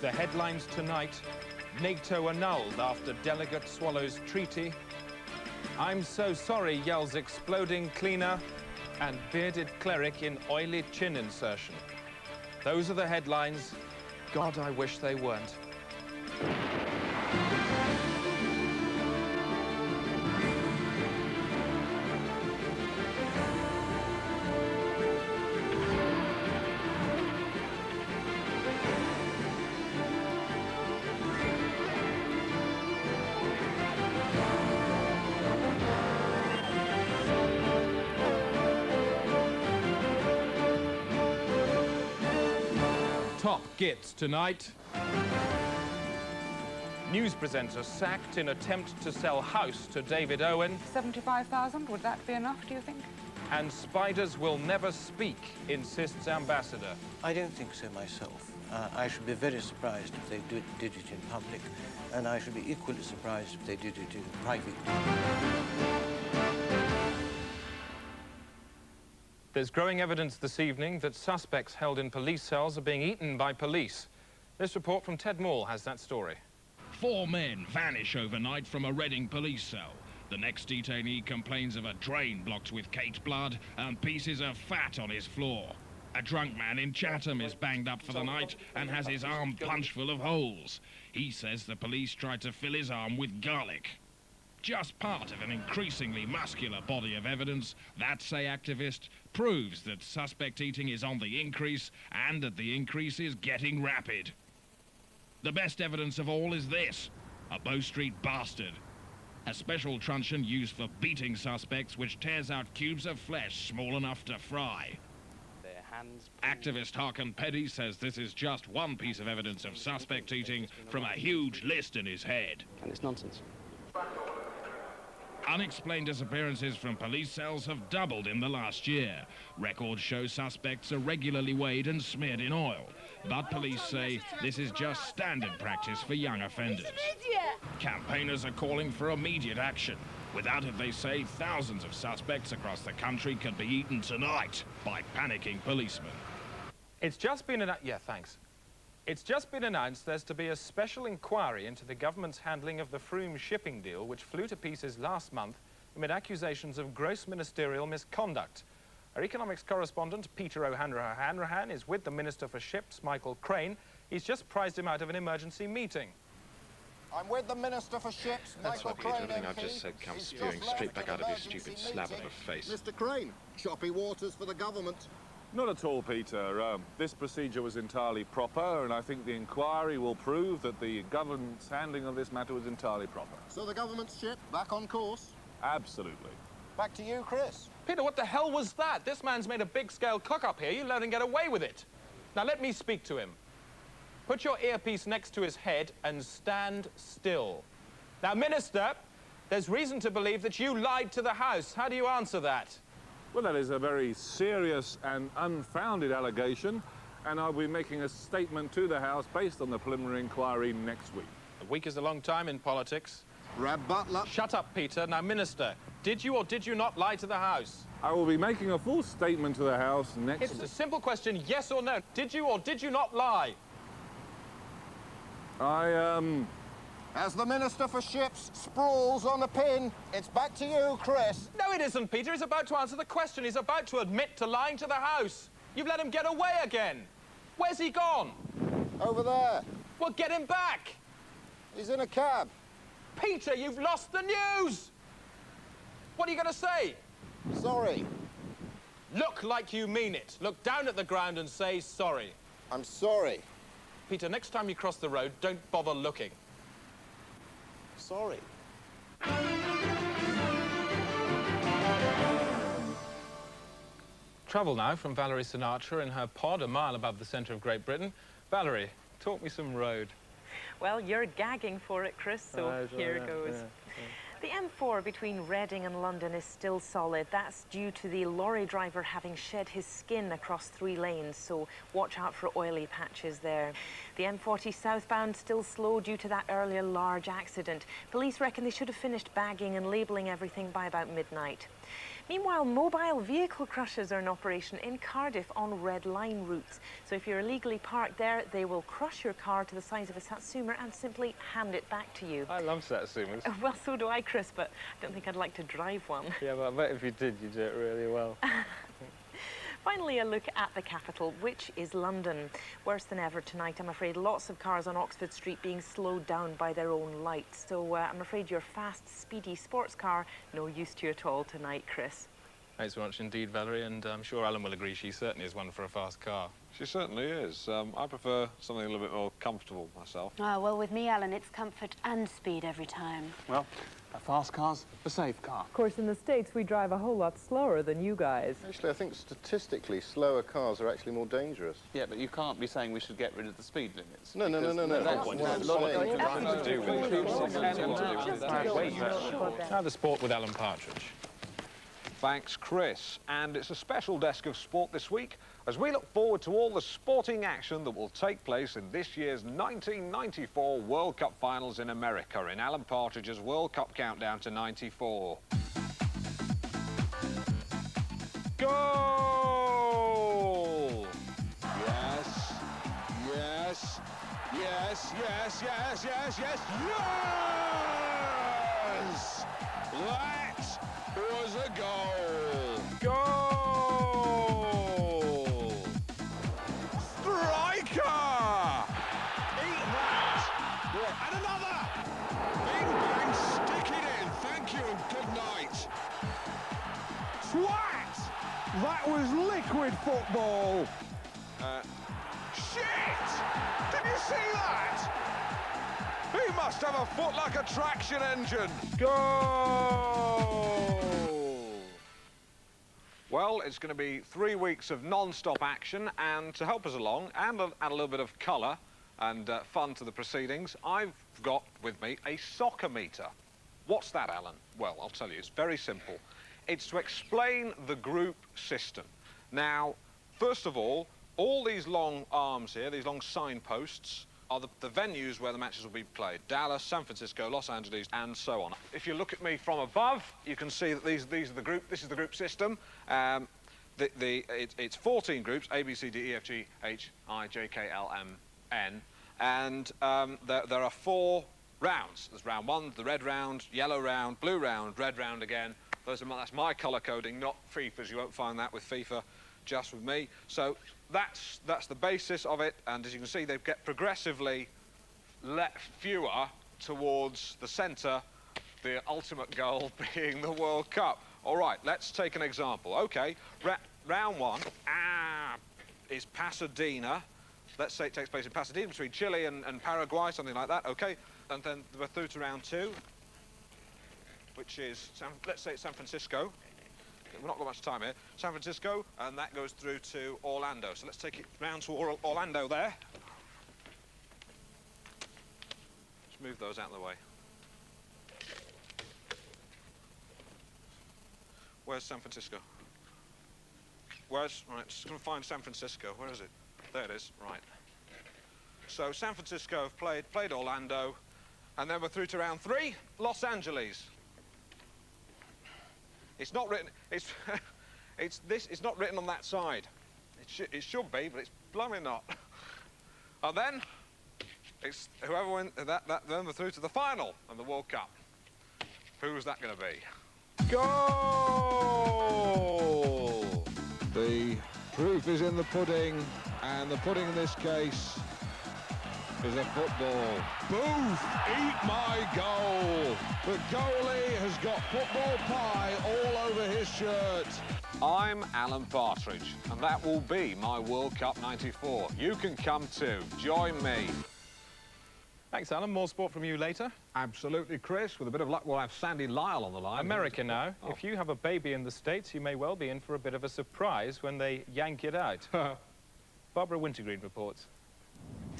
The headlines tonight: NATO annulled after delegate swallows treaty. I'm so sorry, yells exploding cleaner. And bearded cleric in oily chin insertion. Those are the headlines. God, I wish they weren't. Top gets tonight. News presenter sacked in attempt to sell house to David Owen. 75,000, would that be enough, do you think? And spiders will never speak, insists ambassador. I don't think so myself. I should be very surprised if they did it in public, and I should be equally surprised if they did it in private. There's growing evidence this evening that suspects held in police cells are being eaten by police. This report from Ted Moore has that story. 4 men vanish overnight from a Reading police cell. The next detainee complains of a drain blocked with caked blood and pieces of fat on his floor. A drunk man in Chatham is banged up for the night and has his arm punched full of holes. He says the police tried to fill his arm with garlic. Just part of an increasingly muscular body of evidence that, say activists, proves that suspect eating is on the increase and that the increase is getting rapid. The best evidence of all is this: a Bow Street bastard. A special truncheon used for beating suspects which tears out cubes of flesh small enough to fry. Activist Harkin Petty says this is just one piece of evidence of suspect eating from a huge list in his head. And it's nonsense. Unexplained disappearances from police cells have doubled in the last year. Records show suspects are regularly weighed and smeared in oil. But police say this is just standard practice for young offenders. Campaigners are calling for immediate action. Without it, they say, thousands of suspects across the country could be eaten tonight by panicking policemen. It's just been It's just been announced there's to be a special inquiry into the government's handling of the Froome shipping deal, which flew to pieces last month amid accusations of gross ministerial misconduct. Our economics correspondent, Peter O'Hanrahan, is with the Minister for Ships, Michael Crane. He's just prized him out of an emergency meeting. I'm with the Minister for Ships, Michael Crane. That's what everything I've just said comes spewing straight back out of his stupid slab of a face. Mr. Crane, choppy waters for the government. Not at all, Peter. This procedure was entirely proper, and I think the inquiry will prove that the government's handling of this matter was entirely proper. So the government's ship back on course? Absolutely. Back to you, Chris. Peter, what the hell was that? This man's made a big-scale cock-up here. You let him get away with it. Now, let me speak to him. Put your earpiece next to his head and stand still. Now, Minister, there's reason to believe that you lied to the House. How do you answer that? Well, that is a very serious and unfounded allegation, and I'll be making a statement to the House based on the preliminary inquiry next week. A week is a long time in politics. Rab Butler. Shut up, Peter. Now, Minister, did you or did you not lie to the House? I will be making a full statement to the House next week. It's a simple question, yes or no. Did you or did you not lie? As the Minister for Ships sprawls on a pin, it's back to you, Chris. No, it isn't, Peter. He's about to answer the question. He's about to admit to lying to the House. You've let him get away again. Where's he gone? Over there. Well, get him back. He's in a cab. Peter, you've lost the news. What are you going to say? Sorry. Look like you mean it. Look down at the ground and say sorry. I'm sorry. Peter, next time you cross the road, don't bother looking. Sorry. Travel now from Valerie Sinatra in her pod a mile above the centre of Great Britain. Valerie, talk me some road. Well, you're gagging for it, Chris, so here it goes. Yeah. The M4 between Reading and London is still solid. That's due to the lorry driver having shed his skin across 3 lanes, so watch out for oily patches there. The M40 southbound still slow due to that earlier large accident. Police reckon they should have finished bagging and labelling everything by about midnight. Meanwhile, mobile vehicle crushers are in operation in Cardiff on red line routes. So if you're illegally parked there, they will crush your car to the size of a Satsuma and simply hand it back to you. I love Satsumas. Well, so do I, Chris, but I don't think I'd like to drive one. Yeah, but I bet if you did, you'd do it really well. Finally, a look at the capital, which is London. Worse than ever tonight, I'm afraid. Lots of cars on Oxford Street being slowed down by their own lights. So I'm afraid your fast, speedy sports car, no use to you at all tonight, Chris. Thanks very much indeed, Valerie, and I'm sure Alan will agree she certainly is one for a fast car. She certainly is. I prefer something a little bit more comfortable myself. Well, with me, Alan, it's comfort and speed every time. Well, a fast car's a safe car. Of course, in the States, we drive a whole lot slower than you guys. Actually, I think statistically, slower cars are actually more dangerous. Yeah, but you can't be saying we should get rid of the speed limits. No. That's what I'm saying. Now the sport with Alan Partridge. Thanks, Chris. And it's a special desk of sport this week as we look forward to all the sporting action that will take place in this year's 1994 World Cup finals in America in Alan Partridge's World Cup Countdown to 94. Goal! Yes, yes, yes, yes, yes, yes, yes, yes! That was a goal! Goal! Striker! Eat that! And another! Bing bang, stick it in. Thank you and good night. Swat! That was liquid football! Shit! Did you see that? He must have a foot like a traction engine. Goal! Well, it's going to be 3 weeks of non-stop action, and to help us along and add a little bit of colour and fun to the proceedings, I've got with me a soccer meter. What's that, Alan? Well, I'll tell you, it's very simple. It's to explain the group system. Now, first of all these long arms here, these long signposts, are the venues where the matches will be played. Dallas, San Francisco, Los Angeles, and so on. If you look at me from above, you can see that these are the group. This is the group system. It's 14 groups: A, B, C, D, E, F, G, H, I, J, K, L, M, N, and there are 4 rounds. There's round 1, the red round, yellow round, blue round, red round again. That's my colour coding, not FIFA's. You won't find that with FIFA, just with me. So that's the basis of it, and as you can see, they get progressively fewer towards the centre, the ultimate goal being the World Cup. All right, let's take an example. OK, round 1 is Pasadena. Let's say it takes place in Pasadena between Chile and Paraguay, something like that. OK, and then we're through to round 2, which is, let's say it's San Francisco. We've not got much time here. San Francisco, and that goes through to Orlando. So let's take it round to Orlando there. Just move those out of the way. Where's San Francisco? Right, just going to find San Francisco. Where is it? There it is, right. So San Francisco have played Orlando, and then we're through to round 3, Los Angeles. It's not written. It's It's not written on that side. It should be, but it's blooming not. And then it's whoever wins that then we're through to the final of the World Cup. Who's that going to be? Goal! The proof is in the pudding, and the pudding in this case is a football. Booth, eat my goal. The goalie has got football pie all over his shirt. I'm Alan Partridge, and that will be my World Cup 94. You can come too. Join me. Thanks, Alan. More sport from you later. Absolutely, Chris. With a bit of luck, we'll have Sandy Lyle on the line. America now. Oh. If you have a baby in the States, you may well be in for a bit of a surprise when they yank it out. Barbara Wintergreen reports.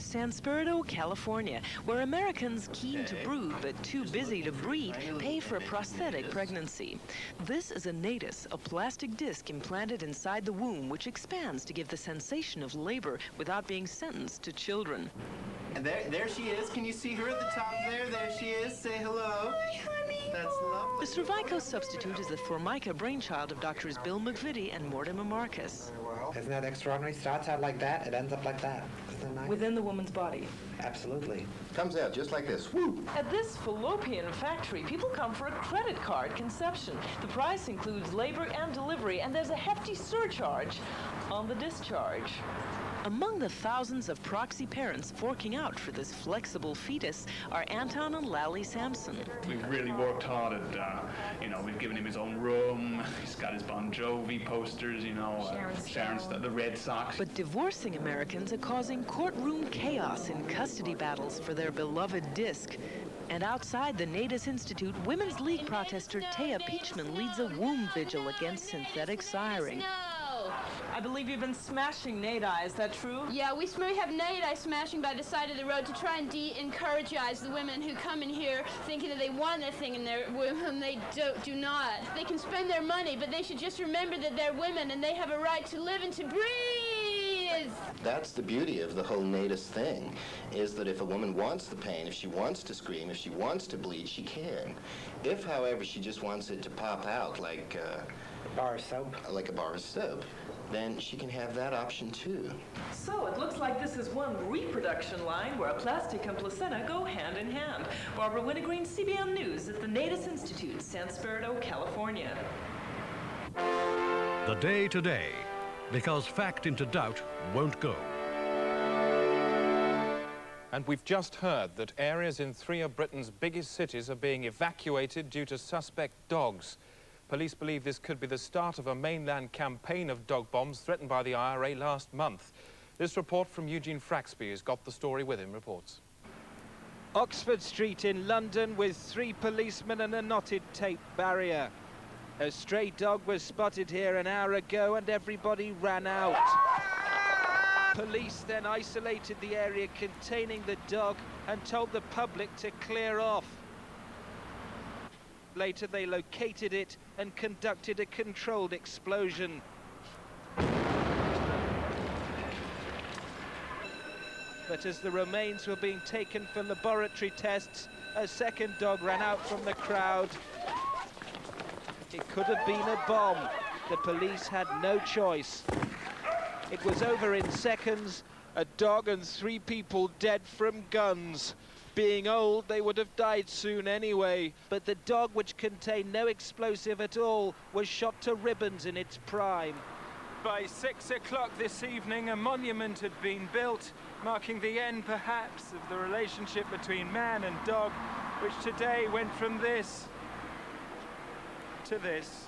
San Spirito, California, where Americans keen to brood but too busy to breed pay for a prosthetic pregnancy. This is a natus, a plastic disc implanted inside the womb which expands to give the sensation of labor without being sentenced to children. And there she is. Can you see her at the top there? There she is. Say hello. That's lovely. The cervical substitute is the Formica brainchild of doctors Bill McVitie and Mortimer Marcus. Isn't that extraordinary? Starts out like that, it ends up like that. Isn't that nice? Within the woman's body. Absolutely. Comes out just like this. Whoop! At this fallopian factory, people come for a credit card conception. The price includes labor and delivery, and there's a hefty surcharge on the discharge. Among the thousands of proxy parents forking out for this flexible fetus are Anton and Lally Sampson. We've really worked hard at, we've given him his own room. He's got his Bon Jovi posters, Sharon's the Red Sox. But divorcing Americans are causing courtroom chaos in custody battles for their beloved disc. And outside the Natus Institute, Women's League protester Taya Peachman leads a womb vigil against synthetic siring. I believe you've been smashing nadi, is that true? Yeah, we have nadi smashing by the side of the road to try and de-encouragize the women who come in here thinking that they want a thing in their women. They do not. They can spend their money, but they should just remember that they're women and they have a right to live and to breathe. That's the beauty of the whole natus thing, is that if a woman wants the pain, if she wants to scream, if she wants to bleed, she can. If, however, she just wants it to pop out like a bar of soap, then she can have that option too. So it looks like this is one reproduction line where a plastic and placenta go hand in hand. Barbara Wintergreen, CBN News at the Natus Institute, San Spirito, California. The day today, because fact into doubt won't go. And we've just heard that areas in 3 of Britain's biggest cities are being evacuated due to suspect dogs. Police believe this could be the start of a mainland campaign of dog bombs threatened by the IRA last month. This report from Eugene Fraxby has got the story with him, reports. Oxford Street in London with 3 policemen and a knotted tape barrier. A stray dog was spotted here an hour ago and everybody ran out. Police then isolated the area containing the dog and told the public to clear off. Later they located it and conducted a controlled explosion. But as the remains were being taken for laboratory tests, a second dog ran out from the crowd. It could have been a bomb. The police had no choice. It was over in seconds. A dog and 3 people dead from guns. Being old, they would have died soon anyway. But the dog, which contained no explosive at all, was shot to ribbons in its prime. By 6 o'clock this evening, a monument had been built, marking the end, perhaps, of the relationship between man and dog, which today went from this to this.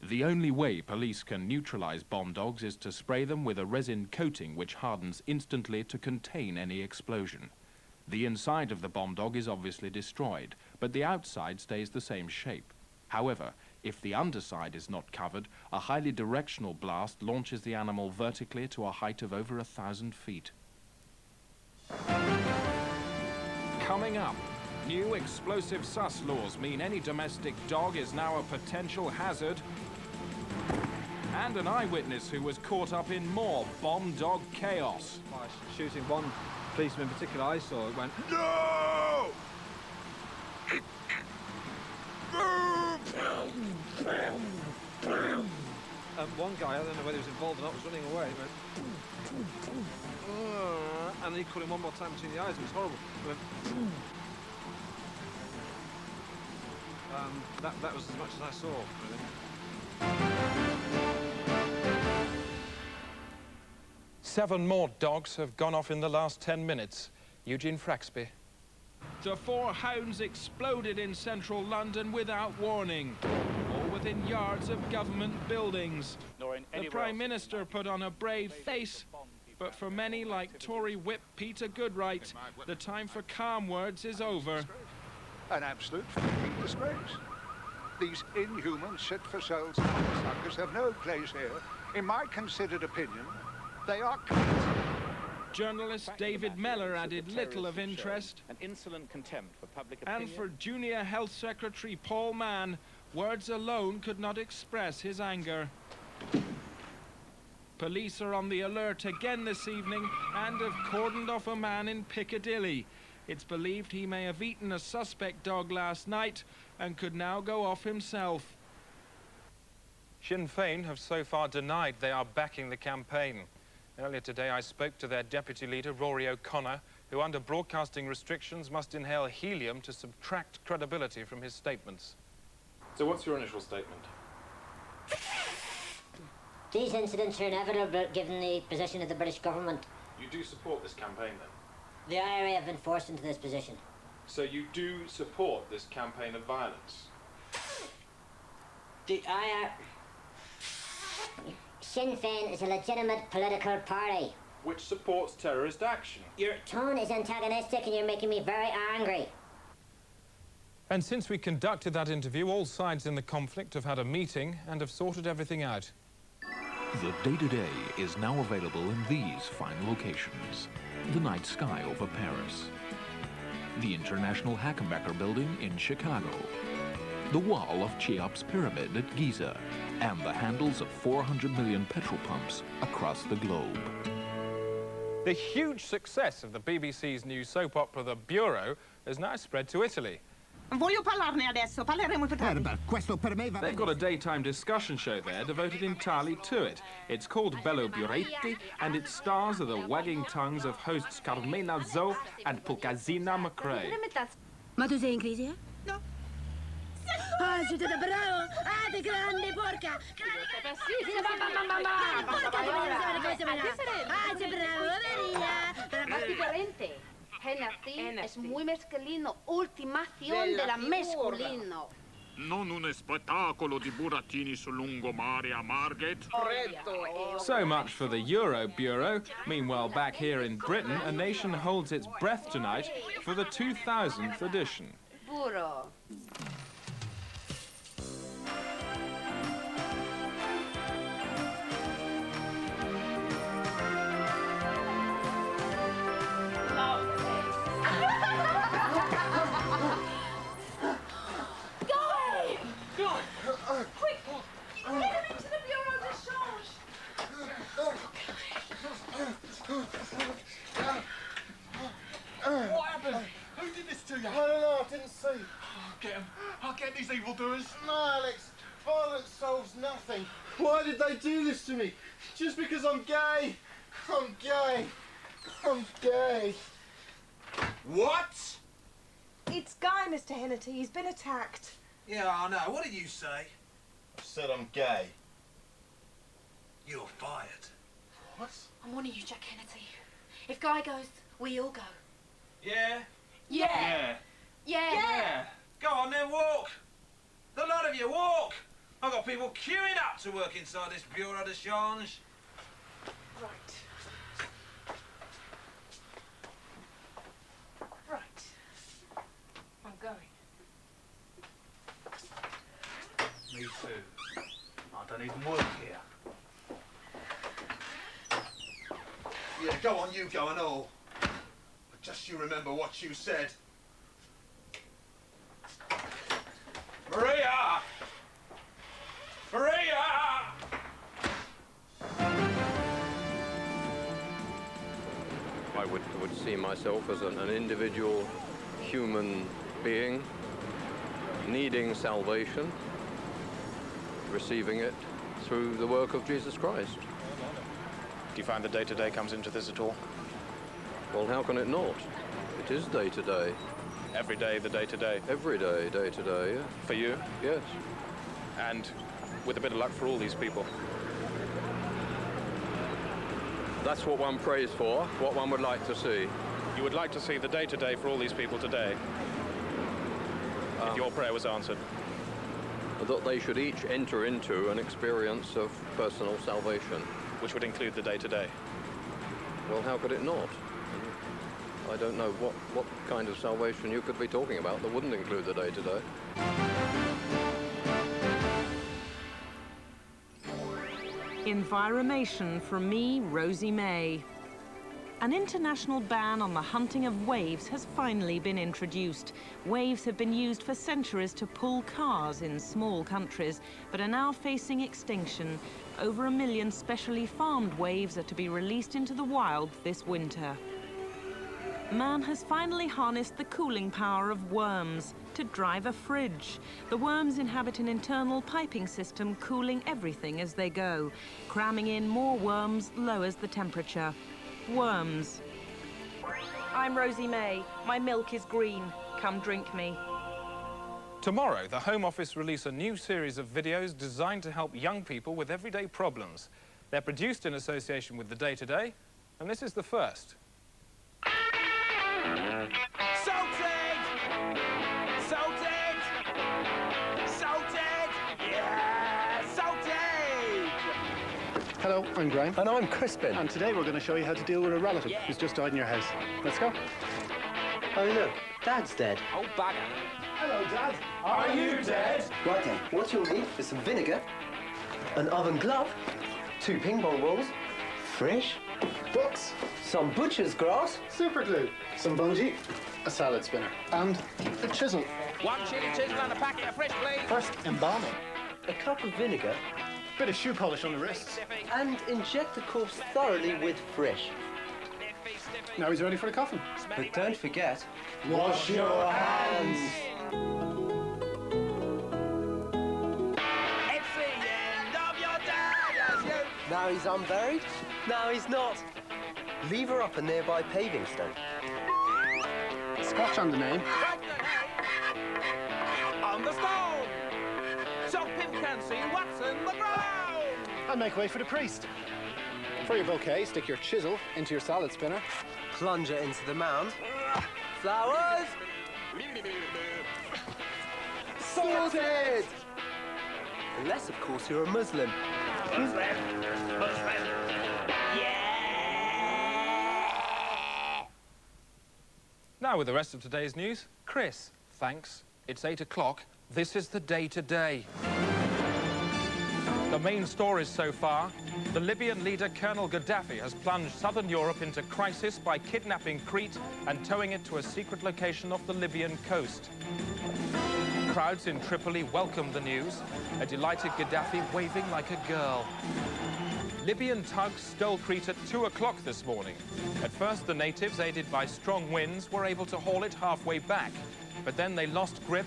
The only way police can neutralize bomb dogs is to spray them with a resin coating which hardens instantly to contain any explosion. The inside of the bomb dog is obviously destroyed, but the outside stays the same shape. However, if the underside is not covered, a highly directional blast launches the animal vertically to a height of over 1,000 feet. Coming up, new explosive sus laws mean any domestic dog is now a potential hazard. And an eyewitness who was caught up in more bomb dog chaos. By shooting one policeman in particular I saw, it went, No! One guy, I don't know whether he was involved or not, was running away. He went, and then he caught him one more time between the eyes. It was horrible. He went, that was as much as I saw, really. 7 more dogs have gone off in the last 10 minutes. Eugene Fraxby. The 4 hounds exploded in central London without warning, all within yards of government buildings. The Prime Minister put on a brave face, but for many, like Tory whip Peter Goodright, the time for calm words is over. An absolute fucking disgrace. These inhuman sit-for-sale suckers have no place here. In my considered opinion, they are cunts. journalist David Mellor added little of interest. An insolent contempt for public opinion. And for Junior Health Secretary Paul Mann, words alone could not express his anger. Police are on the alert again this evening and have cordoned off a man in Piccadilly. It's believed he may have eaten a suspect dog last night and could now go off himself. Sinn Féin have so far denied they are backing the campaign. Earlier today I spoke to their deputy leader, Rory O'Connor, who under broadcasting restrictions must inhale helium to subtract credibility from his statements. So what's your initial statement? These incidents are inevitable given the position of the British government. You do support this campaign then? The IRA have been forced into this position. So you do support this campaign of violence? The IRA... Sinn Féin is a legitimate political party. Which supports terrorist action. Your tone is antagonistic and you're making me very angry. And since we conducted that interview, all sides in the conflict have had a meeting and have sorted everything out. The day-to-day is now available in these fine locations. The night sky over Paris. The International Hackenbecker building in Chicago. The wall of Cheops Pyramid at Giza. And the handles of 400 million petrol pumps across the globe. The huge success of the BBC's new soap opera, The Bureau, has now spread to Italy. Voglio parlarne adesso, parleremo più tardi. They've got a daytime discussion show there devoted entirely to it. It's called Bello Buretti, and its stars are the wagging tongues of hosts Carmena Zo and Pulcazina McRae. Ma tu sei in crisi, eh? No. Ah, siete da bravo! Ah, te grande porca! Ah, sei bravo, Maria! Más diferente. Genacín es muy masculino, ultimación de la masculino. Non un spettacolo di burattini sul lungomare a Margate. So much for the Euro Bureau. Meanwhile, back here in Britain, a nation holds its breath tonight for the 2000th edition. Puro. What happened? Who did this to you? I don't know, I didn't see. I'll get these evildoers. No, Alex, violence solves nothing. Why did they do this to me? Just because I'm gay? I'm gay. I'm gay. What? It's Guy, Mr. Hennity. He's been attacked. Yeah, I know. What did you say? I said I'm gay. You're fired. What? I'm warning you, Jack Hennity. If Guy goes, we all go. Yeah? Yeah. Yeah. Go on then, walk. The lot of you, walk. I've got people queuing up to work inside this bureau de change. Right. Right. I'm going. Me too. I don't even work here. Yeah, go on, you go and all. But just you remember what you said. Maria! Maria! I would see myself as an individual human being needing salvation, receiving it through the work of Jesus Christ. Do you find the day-to-day comes into this at all? Well, how can it not? It is day-to-day. Every day, the day-to-day? Every day, day-to-day, yeah. For you? Yes. And with a bit of luck for all these people? That's what one prays for, what one would like to see. You would like to see the day-to-day for all these people today? If your prayer was answered? That they should each enter into an experience of personal salvation. Which would include the day-to-day? Well, how could it not? I don't know what kind of salvation you could be talking about that wouldn't include the day-to-day. Environmation from me, Rosie May. An international ban on the hunting of waves has finally been introduced. Waves have been used for centuries to pull cars in small countries, but are now facing extinction. Over 1 million specially farmed waves are to be released into the wild this winter. Man has finally harnessed the cooling power of worms to drive a fridge. The worms inhabit an internal piping system cooling everything as they go. Cramming in more worms lowers the temperature. Worms. I'm Rosie May. My milk is green. Come drink me. Tomorrow, the Home Office release a new series of videos designed to help young people with everyday problems. They're produced in association with the Day-to-Day, and this is the first. Salted! Salted! Salted! Yeah! Salted! Hello, I'm Graham. And I'm Crispin. And today we're going to show you how to deal with a relative who's just died in your house. Let's go. Oh, look, Dad's dead. Oh, bugger. Hello, Dad. Are you dead? Right then, what you'll need is some vinegar, an oven glove, 2 ping pong balls, fresh, books, some butcher's grass, Super glue, some bungee, a salad spinner, and a chisel. 1 chili chisel and a packet of fresh, please. First, embalming. a cup of vinegar, bit of shoe polish on the wrists. and inject the corpse thoroughly with fresh. Now he's ready for the coffin. But don't forget, Wash your hands. It's the end of your day as you... now he's unburied, now he's not. Leave her up a nearby paving stone. Scratch on the name. On the stone! So Pim can see what's in the ground! And make way for the priest. For your bouquet, stick your chisel into your salad spinner. Plunge it into the mound. Flowers! Sorted! Unless, of course, you're a Muslim. Now with the rest of today's news, Chris, thanks. It's 8 o'clock. This is the Day-to-Day. The main stories so far: the Libyan leader Colonel Gaddafi has plunged southern Europe into crisis by kidnapping Crete and towing it to a secret location off the Libyan coast. Crowds in Tripoli welcomed the news, a delighted Gaddafi waving like a girl. Libyan tugs stole Crete at 2 o'clock this morning. At first, the natives, aided by strong winds, were able to haul it halfway back. But then they lost grip,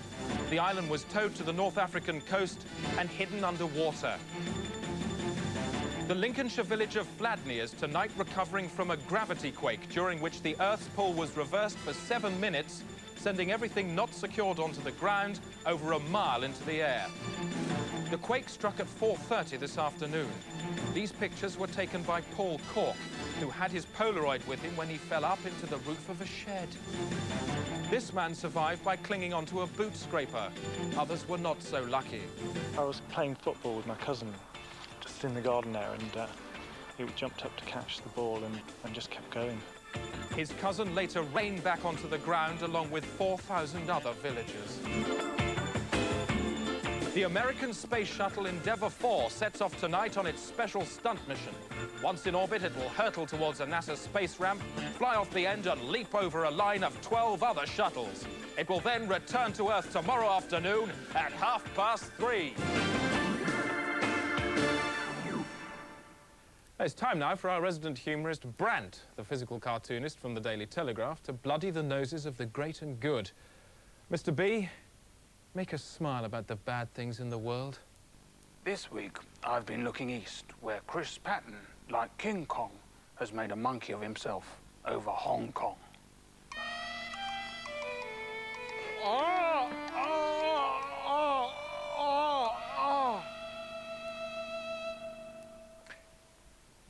the island was towed to the North African coast and hidden underwater. The Lincolnshire village of Fladney is tonight recovering from a gravity quake during which the Earth's pull was reversed for 7 minutes, sending everything not secured onto the ground over a mile into the air. The quake struck at 4:30 this afternoon. These pictures were taken by Paul Cork, who had his Polaroid with him when he fell up into the roof of a shed. This man survived by clinging onto a boot scraper. Others were not so lucky. I was playing football with my cousin just in the garden there, and he jumped up to catch the ball and just kept going. His cousin later rained back onto the ground along with 4,000 other villagers. The American space shuttle Endeavour 4 sets off tonight on its special stunt mission. Once in orbit, it will hurtle towards a NASA space ramp, fly off the end and leap over a line of 12 other shuttles. It will then return to Earth tomorrow afternoon at 3:30. It's time now for our resident humorist, Brant, the physical cartoonist from the Daily Telegraph, to bloody the noses of the great and good. Mr. B, make us smile about the bad things in the world. This week, I've been looking east, where Chris Patton, like King Kong, has made a monkey of himself over Hong Kong.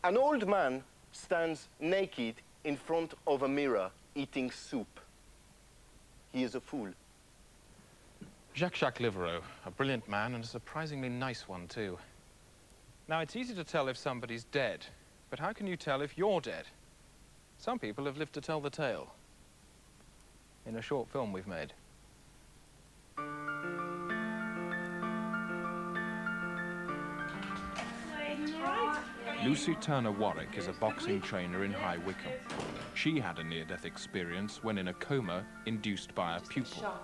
An old man stands naked in front of a mirror eating soup. He is a fool. Jacques Livereau, a brilliant man and a surprisingly nice one too. Now, it's easy to tell if somebody's dead, but how can you tell if you're dead? Some people have lived to tell the tale. In a short film we've made. Right. Lucy Turner-Warwick is a boxing trainer in High Wycombe. She had a near-death experience when in a coma induced by a pupil.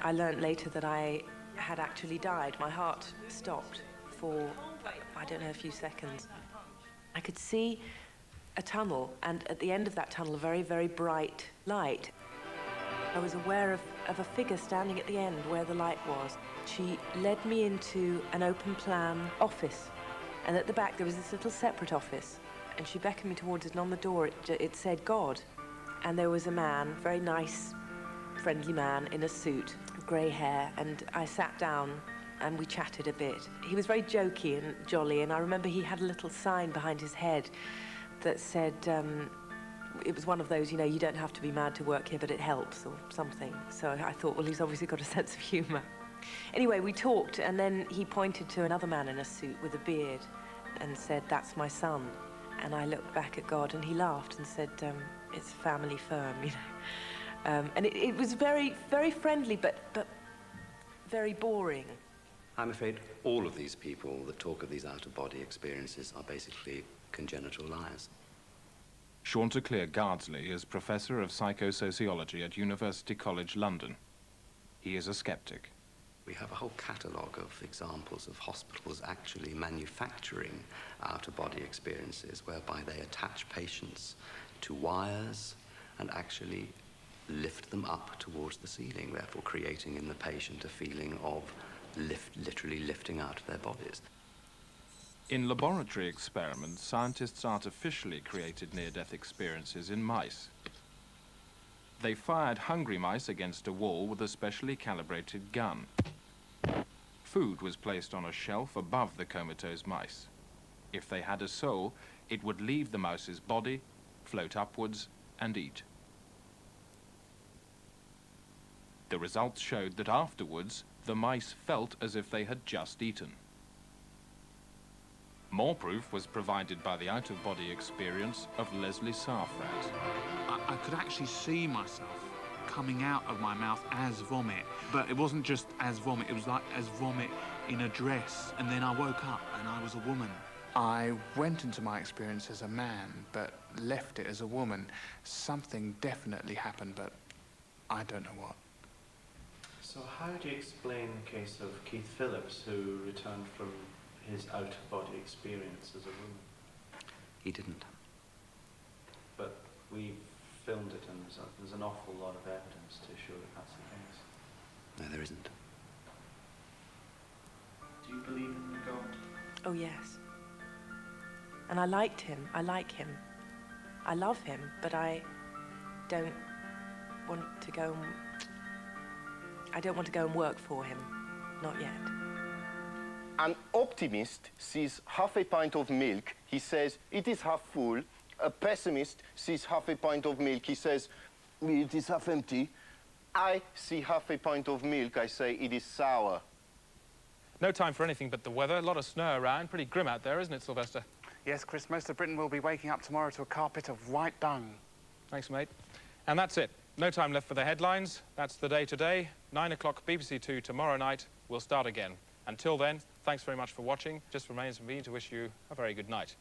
I learnt later that I had actually died. My heart stopped for, I don't know, a few seconds. I could see a tunnel, and at the end of that tunnel, a very, very bright light. I was aware of a figure standing at the end where the light was. She led me into an open plan office, and at the back there was this little separate office, and she beckoned me towards it, and on the door it said God. And there was a man, very nice, friendly man in a suit, grey hair, and I sat down and we chatted a bit. He was very jokey and jolly, and I remember he had a little sign behind his head that said, it was one of those, you know, you don't have to be mad to work here, but it helps, or something. So I thought, well, he's obviously got a sense of humour. Anyway, we talked, and then he pointed to another man in a suit with a beard and said, "That's my son." And I looked back at God, and he laughed and said, "It's a family firm," you know. And it was very, very friendly, but very boring. I'm afraid all of these people that talk of these out-of-body experiences are basically congenital liars. Chanticleer Gardsley is Professor of Psychosociology at University College London. He is a skeptic. We have a whole catalogue of examples of hospitals actually manufacturing out-of-body experiences whereby they attach patients to wires and actually lift them up towards the ceiling, therefore creating in the patient a feeling of literally lifting out of their bodies. In laboratory experiments, scientists artificially created near-death experiences in mice. They fired hungry mice against a wall with a specially calibrated gun. Food was placed on a shelf above the comatose mice. If they had a soul, it would leave the mouse's body, float upwards, and eat. The results showed that afterwards, the mice felt as if they had just eaten. More proof was provided by the out-of-body experience of Leslie Safrat. I could actually see myself coming out of my mouth as vomit, but it wasn't just as vomit, it was like as vomit in a dress, and then I woke up and I was a woman. I went into my experience as a man, but left it as a woman. Something definitely happened, but I don't know what. So how do you explain the case of Keith Phillips, who returned from his out-of-body experience as a woman? He didn't. But we filmed it, and there's an awful lot of evidence to show that that's the case. No, there isn't. Do you believe in God? Oh, yes. And I liked him. I like him. I love him, but I don't want to go and work for him. Not yet. An optimist sees half a pint of milk, he says it is half full. A pessimist sees half a pint of milk, he says it is half empty. I see half a pint of milk, I say it is sour. No time for anything but the weather. A lot of snow around. Pretty grim out there, isn't it, Sylvester? Yes, Chris, most of Britain will be waking up tomorrow to a carpet of white dung. Thanks, mate. And that's it. No time left for the headlines. That's the day today. 9 o'clock BBC 2 tomorrow night. We'll start again. Until then, thanks very much for watching. Just remains for me to wish you a very good night.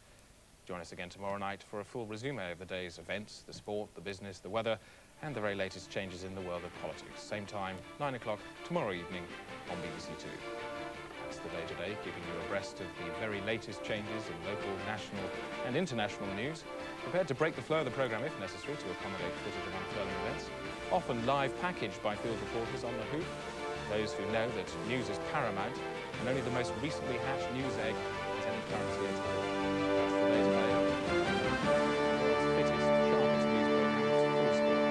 Join us again tomorrow night for a full resume of the day's events, the sport, the business, the weather, and the very latest changes in the world of politics. Same time, 9 o'clock tomorrow evening on BBC 2. That's the day today, keeping you abreast of the very latest changes in local, national, and international news. Prepared to break the flow of the programme if necessary to accommodate footage of unfurling events. Often live packaged by field reporters on the hoof. Those who know that news is paramount, and only the most recently hatched news egg has any currency at all. That's the day today. It's fittest, sharpest news programmes, full sport,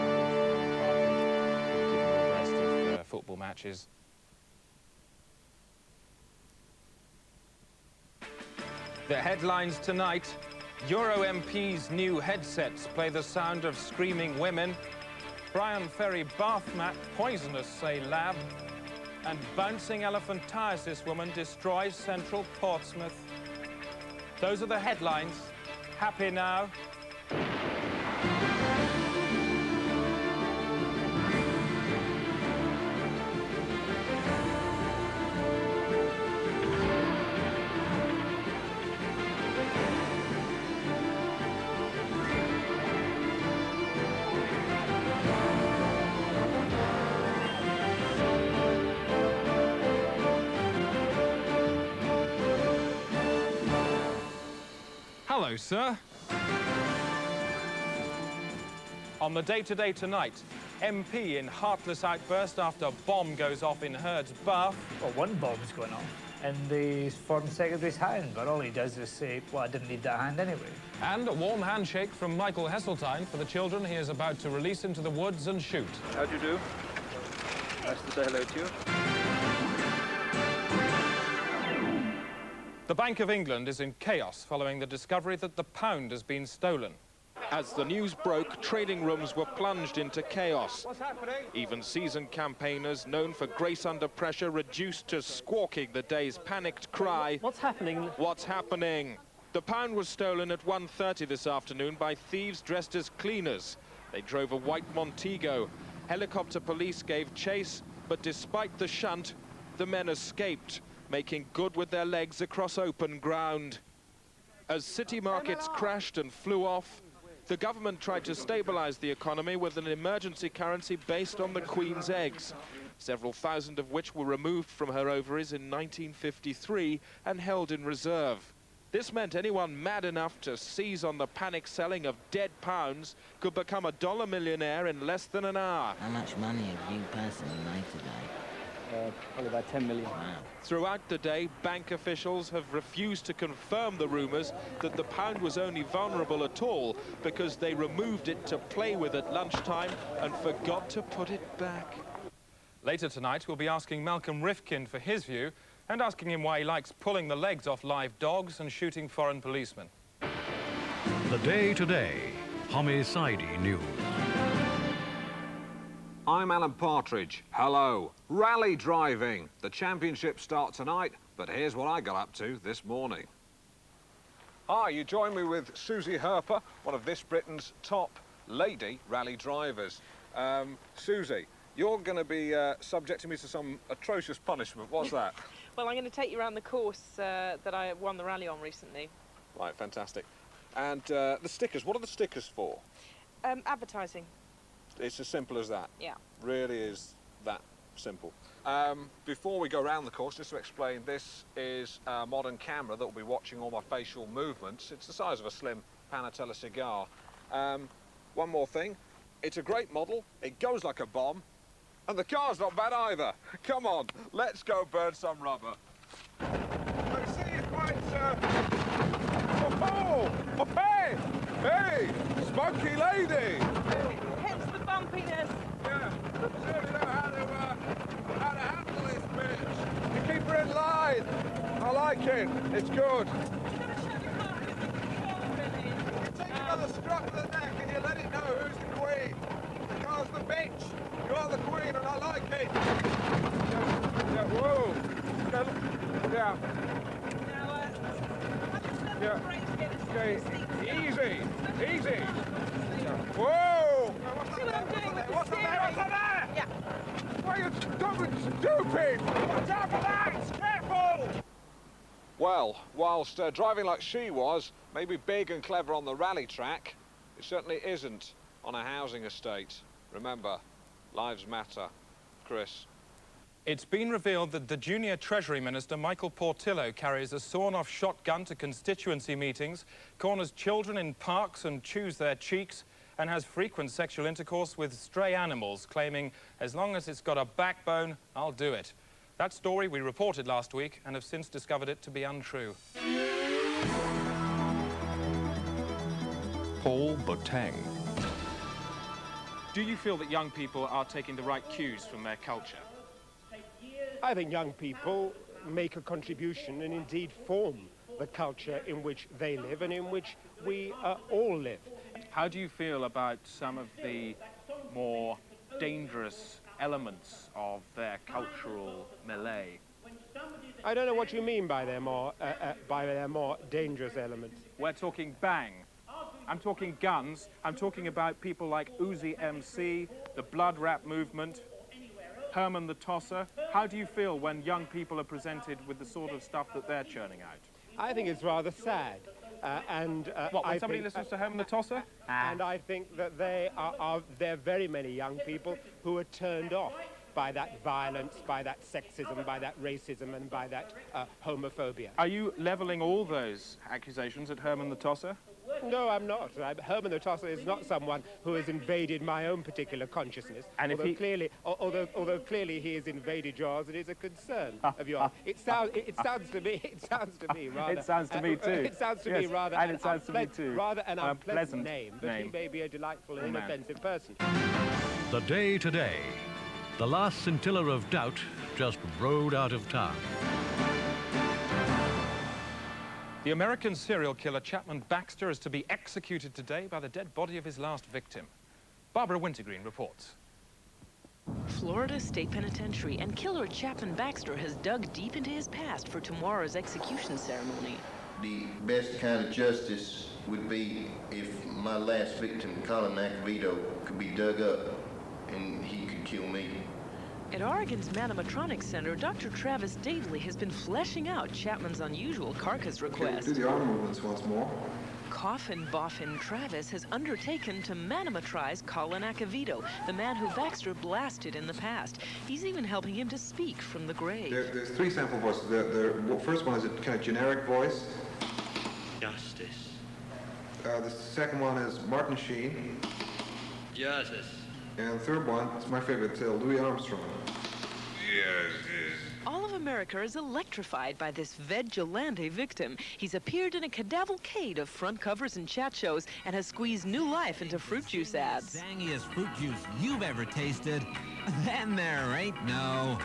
keeping you abreast of football matches. The headlines tonight: Euro MPs' new headsets play the sound of screaming women. Brian Ferry bath mat poisonous, say lab. And bouncing elephantiasis woman destroys central Portsmouth. Those are the headlines. Happy now? Hello, sir. On the day-to-day tonight, MP in heartless outburst after bomb goes off in Hurd's bath. Well, one bomb's going off in the Foreign Secretary's hand, but all he does is say, well, I didn't need that hand anyway. And a warm handshake from Michael Heseltine for the children he is about to release into the woods and shoot. How do you do? Nice to say hello to you. The Bank of England is in chaos following the discovery that the pound has been stolen. As the news broke, trading rooms were plunged into chaos. What's happening? Even seasoned campaigners known for grace under pressure reduced to squawking the day's panicked cry. What's happening? What's happening? The pound was stolen at 1:30 this afternoon by thieves dressed as cleaners. They drove a white Montego. Helicopter police gave chase, but despite the shunt, the men escaped, making good with their legs across open ground. As city markets crashed and flew off, the government tried to stabilise the economy with an emergency currency based on the Queen's eggs, several thousand of which were removed from her ovaries in 1953 and held in reserve. This meant anyone mad enough to seize on the panic selling of dead pounds could become a dollar millionaire in less than an hour. How much money have you personally made today? Probably about 10 million. Wow. Throughout the day, bank officials have refused to confirm the rumours that the pound was only vulnerable at all because they removed it to play with at lunchtime and forgot to put it back. Later tonight, we'll be asking Malcolm Rifkin for his view and asking him why he likes pulling the legs off live dogs and shooting foreign policemen. The Day Today, Homicide News. I'm Alan Partridge. Hello. Rally driving. The championships start tonight, but here's what I got up to this morning. Hi, you join me with Susie Herper, one of this Britain's top lady rally drivers. Susie, you're going to be subjecting me to some atrocious punishment. What's that? Well, I'm going to take you around the course that I won the rally on recently. Right, fantastic. And the stickers, what are the stickers for? Advertising. It's as simple as that. Yeah. Really is that simple. Before we go around the course, just to explain, this is a modern camera that will be watching all my facial movements. It's the size of a slim Panatella cigar. One more thing, it's a great model, it goes like a bomb, and the car's not bad either. Come on, let's go burn some rubber. I see you quite, oh, hey! Hey! Spunky lady! Hence the bumpiness. Yeah, you certainly know how to handle this bitch. You keep her in line. I like it. It's good. You take another strap of the neck and you let it know who's the queen. The car's the bitch. You are the queen and I like it. Yeah, whoa. Yeah. Yeah. Okay, easy, easy. Whoa! What's there? Yeah. Why are you doing stupid? Watch out for that! Careful! Well, whilst driving like she was, maybe big and clever on the rally track, it certainly isn't on a housing estate. Remember, lives matter. Chris. It's been revealed that the junior Treasury Minister, Michael Portillo, carries a sawn-off shotgun to constituency meetings, corners children in parks and chews their cheeks, and has frequent sexual intercourse with stray animals, claiming, as long as it's got a backbone, I'll do it. That story we reported last week and have since discovered it to be untrue. Paul Botang. Do you feel that young people are taking the right cues from their culture? I think young people make a contribution and indeed form the culture in which they live and in which we all live. How do you feel about some of the more dangerous elements of their cultural melee? I don't know what you mean by their more dangerous elements. We're talking bang. I'm talking guns. I'm talking about people like Uzi MC, the blood rap movement, Herman the Tosser. How do you feel when young people are presented with the sort of stuff that they're churning out? I think it's rather sad. When somebody listens to Herman the Tosser? And I think that there are very many young people who are turned off by that violence, by that sexism, by that racism, and by that homophobia. Are you levelling all those accusations at Herman the Tosser? No, I'm not. Herman the Tosser is not someone who has invaded my own particular consciousness. And although clearly he has invaded yours, it is a concern of yours. It sounds to me rather. It sounds to me too. It sounds to me rather. And it sounds to me too. Rather an unpleasant name, but he may be a delightful and inoffensive person. The day today. The last scintilla of doubt just rode out of town. The American serial killer Chapman Baxter is to be executed today by the dead body of his last victim. Barbara Wintergreen reports. Florida State Penitentiary and killer Chapman Baxter has dug deep into his past for tomorrow's execution ceremony. The best kind of justice would be if my last victim, Colin Acavito, could be dug up and he could kill me. At Oregon's Manomatronics Center, Dr. Travis Davely has been fleshing out Chapman's unusual carcass request. Do the arm movements once more. Coffin Boffin Travis has undertaken to manomatrize Colin Acavito, the man who Baxter blasted in the past. He's even helping him to speak from the grave. There's three sample voices. The first one is a kind of generic voice. Justice. The second one is Martin Sheen. Justice. And the third one, it's my favorite, Louis Armstrong. All of America is electrified by this vigilante victim. He's appeared in a cavalcade of front covers and chat shows and has squeezed new life into fruit juice ads. Zangiest fruit juice you've ever tasted. Then there ain't no.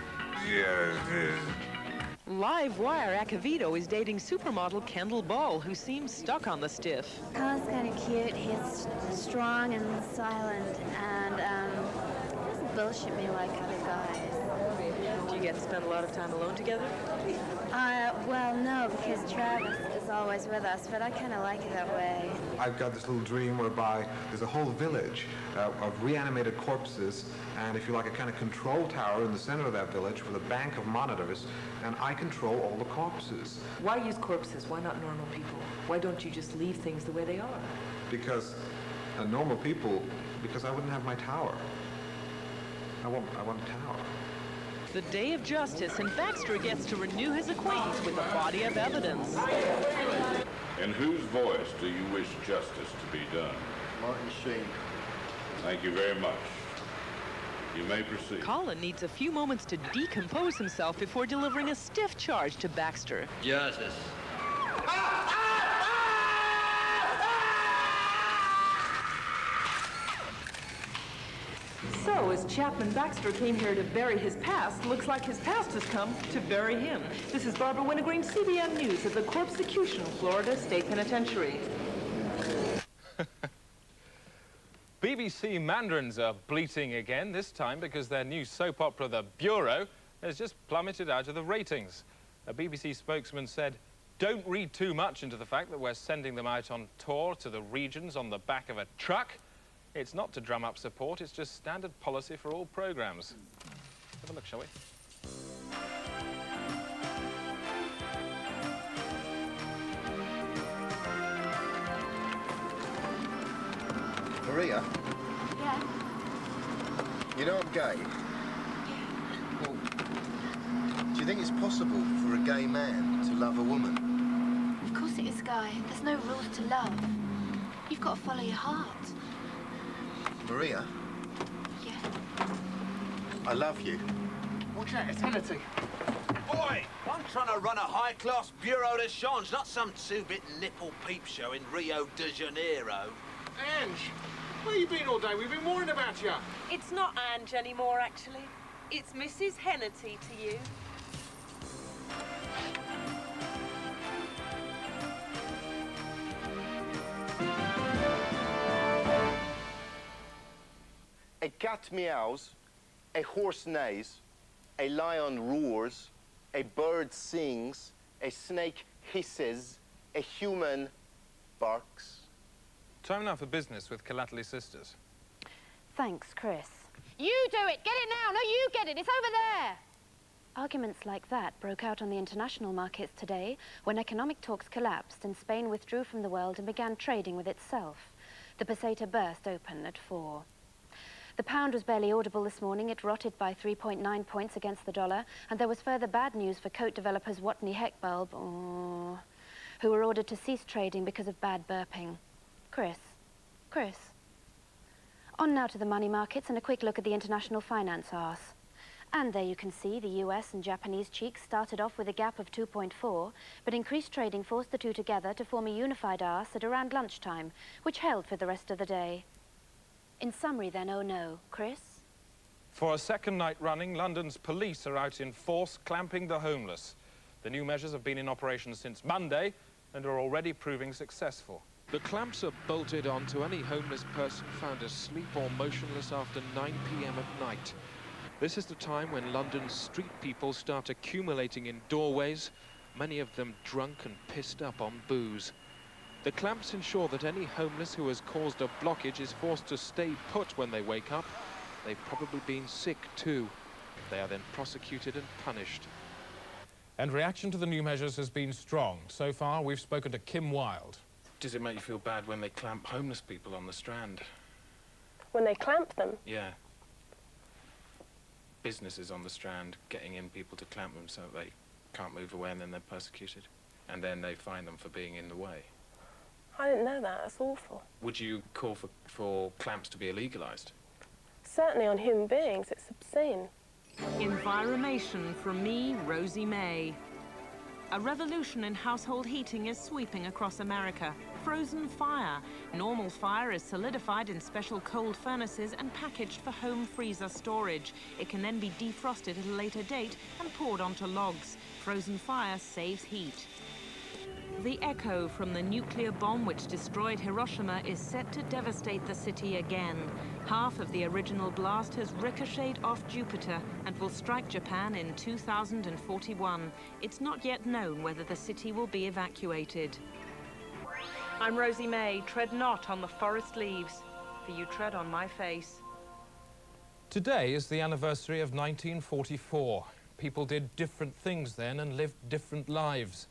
Live wire Acavito is dating supermodel Kendall Ball, who seems stuck on the stiff. Colin's kind of cute. He's strong and silent, and he doesn't bullshit me like other guys. Do you get to spend a lot of time alone together? Well, no, because Travis is always with us, but I kind of like it that way. I've got this little dream whereby there's a whole village of reanimated corpses, and if you like, a kind of control tower in the center of that village with a bank of monitors, and I control all the corpses. Why use corpses? Why not normal people? Why don't you just leave things the way they are? Because normal people, because I wouldn't have my tower. I want a tower. The day of justice, and Baxter gets to renew his acquaintance with a body of evidence. In whose voice do you wish justice to be done? Martin Sheen. Thank you very much. You may proceed. Colin needs a few moments to decompose himself before delivering a stiff charge to Baxter. Justice. So, as Chapman Baxter came here to bury his past, looks like his past has come to bury him. This is Barbara Wintergreen, CBN News at the Corpsecution, Florida State Penitentiary. BBC Mandarins are bleating again, this time because their new soap opera, The Bureau, has just plummeted out of the ratings. A BBC spokesman said, "Don't read too much into the fact that we're sending them out on tour to the regions on the back of a truck. It's not to drum up support, it's just standard policy for all programmes." Have a look, shall we? Maria? Yeah? You know I'm gay? Well, do you think it's possible for a gay man to love a woman? Of course it is, Guy. There's no rules to love. You've got to follow your heart. Maria? Yeah? I love you. Watch out, it's Hannity. Boy, I'm trying to run a high-class bureau de change, not some two-bit nipple peep show in Rio de Janeiro. Ange, where you been all day? We've been worrying about you. It's not Ange anymore, actually. It's Mrs. Hannity to you. A cat meows, a horse neighs, a lion roars, a bird sings, a snake hisses, a human barks. Time now for business with Collaterally Sisters. Thanks, Chris. You do it! Get it now! No, you get it! It's over there! Arguments like that broke out on the international markets today when economic talks collapsed and Spain withdrew from the world and began trading with itself. The peseta burst open at 4. The pound was barely audible this morning. It rotted by 3.9 points against the dollar, and there was further bad news for coat developers Watney Heckbulb, who were ordered to cease trading because of bad burping. Chris. On now to the money markets and a quick look at the international finance arse. And there you can see the US and Japanese cheeks started off with a gap of 2.4, but increased trading forced the two together to form a unified arse at around lunchtime, which held for the rest of the day. In summary then, oh no, Chris? For a second night running, London's police are out in force clamping the homeless. The new measures have been in operation since Monday and are already proving successful. The clamps are bolted onto any homeless person found asleep or motionless after 9 p.m. at night. This is the time when London's street people start accumulating in doorways, many of them drunk and pissed up on booze. The clamps ensure that any homeless who has caused a blockage is forced to stay put when they wake up. They've probably been sick too. They are then prosecuted and punished. And reaction to the new measures has been strong. So far, we've spoken to Kim Wilde. Does it make you feel bad when they clamp homeless people on the Strand? When they clamp them? Yeah. Businesses on the Strand getting in people to clamp them so they can't move away, and then they're persecuted. And then they fine them for being in the way. I didn't know that. That's awful. Would you call for clamps to be illegalised? Certainly on human beings. It's obscene. Environmation from me, Rosie May. A revolution in household heating is sweeping across America. Frozen fire. Normal fire is solidified in special cold furnaces and packaged for home freezer storage. It can then be defrosted at a later date and poured onto logs. Frozen fire saves heat. The echo from the nuclear bomb which destroyed Hiroshima is set to devastate the city again. Half of the original blast has ricocheted off Jupiter and will strike Japan in 2041. It's not yet known whether the city will be evacuated. I'm Rosie May. Tread not on the forest leaves, for you tread on my face. Today is the anniversary of 1944. People did different things then and lived different lives.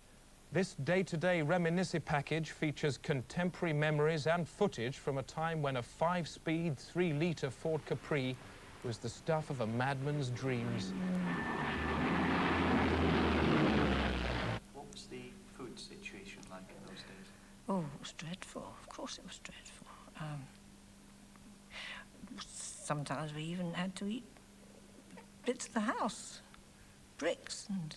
This day-to-day reminiscence package features contemporary memories and footage from a time when a 5-speed, 3-litre Ford Capri was the stuff of a madman's dreams. What was the food situation like in those days? Oh, it was dreadful. Of course it was dreadful. Sometimes we even had to eat bits of the house, bricks, and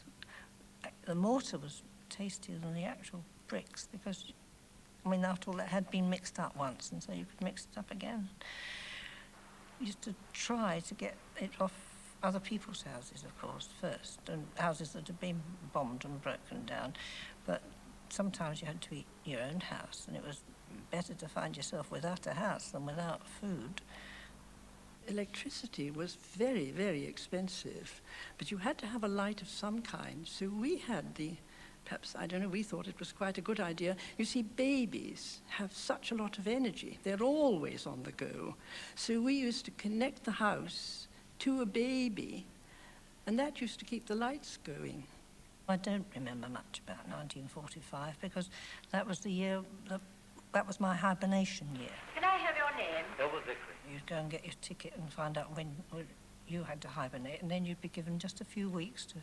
the mortar was tastier than the actual bricks because, I mean, after all, that had been mixed up once, and so you could mix it up again. We used to try to get it off other people's houses, of course, first, and houses that had been bombed and broken down. But sometimes you had to eat your own house, and it was better to find yourself without a house than without food. Electricity was very, very expensive, but you had to have a light of some kind, so we had perhaps, I don't know, we thought it was quite a good idea. You see, babies have such a lot of energy. They're always on the go. So we used to connect the house to a baby, and that used to keep the lights going. I don't remember much about 1945 because that was the year, that was my hibernation year. Can I have your name? Elwood Vickery. You'd go and get your ticket and find out when you had to hibernate, and then you'd be given just a few weeks to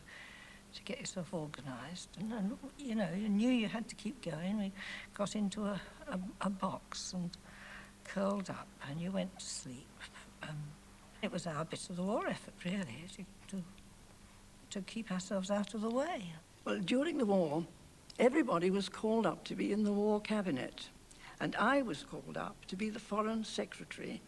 get yourself organised. And, you know, you knew you had to keep going. We got into a box and curled up, and you went to sleep. It was our bit of the war effort, really, to keep ourselves out of the way. Well, during the war, everybody was called up to be in the war cabinet, and I was called up to be the foreign secretary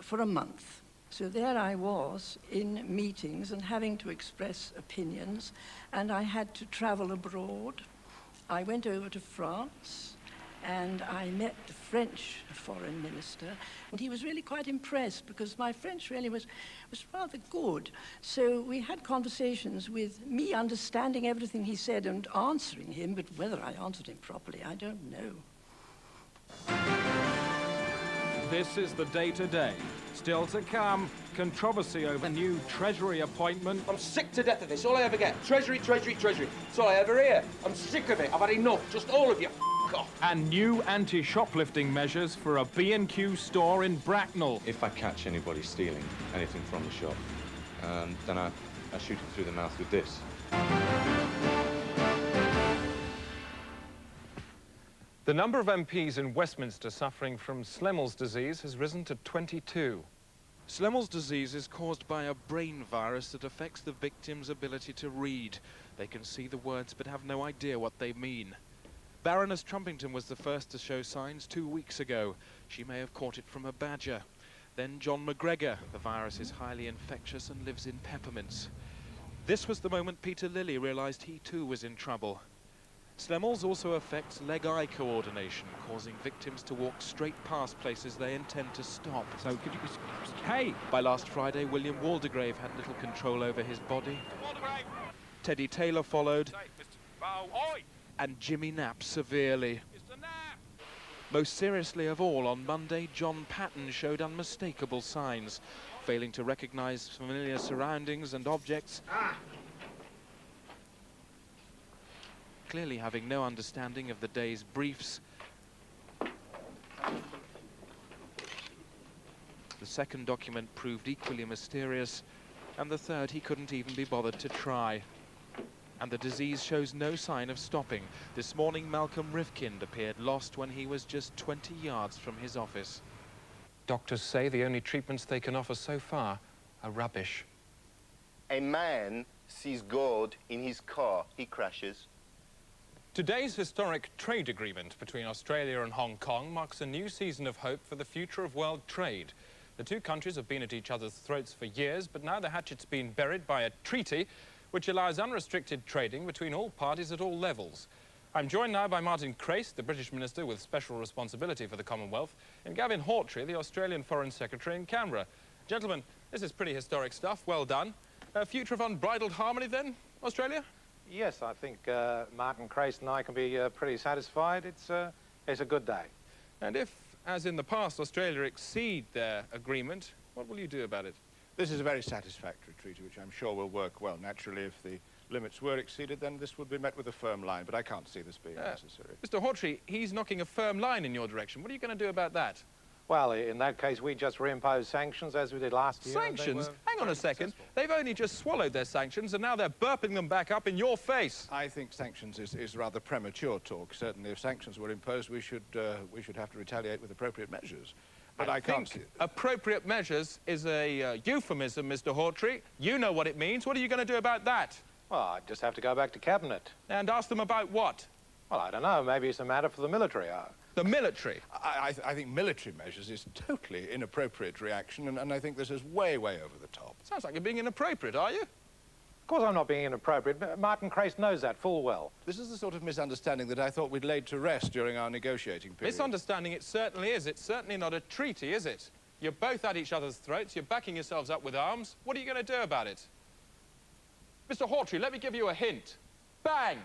for a month. So there I was in meetings and having to express opinions, and I had to travel abroad. I went over to France, and I met the French foreign minister, and he was really quite impressed because my French really was rather good. So we had conversations with me understanding everything he said and answering him, but whether I answered him properly, I don't know. This is the day-to-day. Still to come, controversy over new Treasury appointment. I'm sick to death of this. All I ever get, Treasury, Treasury, Treasury. That's all I ever hear. I'm sick of it. I've had enough. Just all of you off. And new anti-shoplifting measures for a B&Q store in Bracknell. If I catch anybody stealing anything from the shop, then I shoot it through the mouth with this. The number of MPs in Westminster suffering from Schlemmel's disease has risen to 22. Schlemmel's disease is caused by a brain virus that affects the victim's ability to read. They can see the words but have no idea what they mean. Baroness Trumpington was the first to show signs 2 weeks ago. She may have caught it from a badger. Then John McGregor. The virus is highly infectious and lives in peppermints. This was the moment Peter Lilly realised he too was in trouble. Schlemmel's also affects leg-eye coordination, causing victims to walk straight past places they intend to stop. So could you... Hey! By last Friday, William Waldegrave had little control over his body. Teddy Taylor followed. And Jimmy Knapp severely. Most seriously of all, on Monday, John Patton showed unmistakable signs, failing to recognise familiar surroundings and objects. Clearly having no understanding of the day's briefs. The second document proved equally mysterious, and the third he couldn't even be bothered to try. And the disease shows no sign of stopping. This morning, Malcolm Rifkind appeared lost when he was just 20 yards from his office. Doctors say the only treatments they can offer so far are rubbish. A man sees God in his car. He crashes. Today's historic trade agreement between Australia and Hong Kong marks a new season of hope for the future of world trade. The two countries have been at each other's throats for years, but now the hatchet's been buried by a treaty which allows unrestricted trading between all parties at all levels. I'm joined now by Martin Crace, the British Minister with special responsibility for the Commonwealth, and Gavin Hawtrey, the Australian Foreign Secretary in Canberra. Gentlemen, this is pretty historic stuff. Well done. A future of unbridled harmony then, Australia? Yes, I think Martin Crace and I can be pretty satisfied. It's a good day. And if, as in the past, Australia exceed their agreement, what will you do about it? This is a very satisfactory treaty, which I'm sure will work well. Naturally, if the limits were exceeded, then this would be met with a firm line, but I can't see this being necessary. Mr. Hawtrey, he's knocking a firm line in your direction. What are you going to do about that? Well, in that case, we just reimpose sanctions as we did last year. Sanctions? Hang on a second. They've only just swallowed their sanctions, and now they're burping them back up in your face. I think sanctions is rather premature talk. Certainly, if sanctions were imposed, we should have to retaliate with appropriate measures. But I can't see it. Appropriate measures is a euphemism, Mr. Hawtrey. You know what it means. What are you going to do about that? Well, I just have to go back to Cabinet. And ask them about what? Well, I don't know. Maybe it's a matter for the military. The military? I think military measures is totally inappropriate reaction, and I think this is way, way over the top. Sounds like you're being inappropriate, are you? Of course I'm not being inappropriate. Martin Crace knows that full well. This is the sort of misunderstanding that I thought we'd laid to rest during our negotiating period. Misunderstanding it certainly is. It's certainly not a treaty, is it? You're both at each other's throats. You're backing yourselves up with arms. What are you going to do about it? Mr. Hawtrey, let me give you a hint. Bang!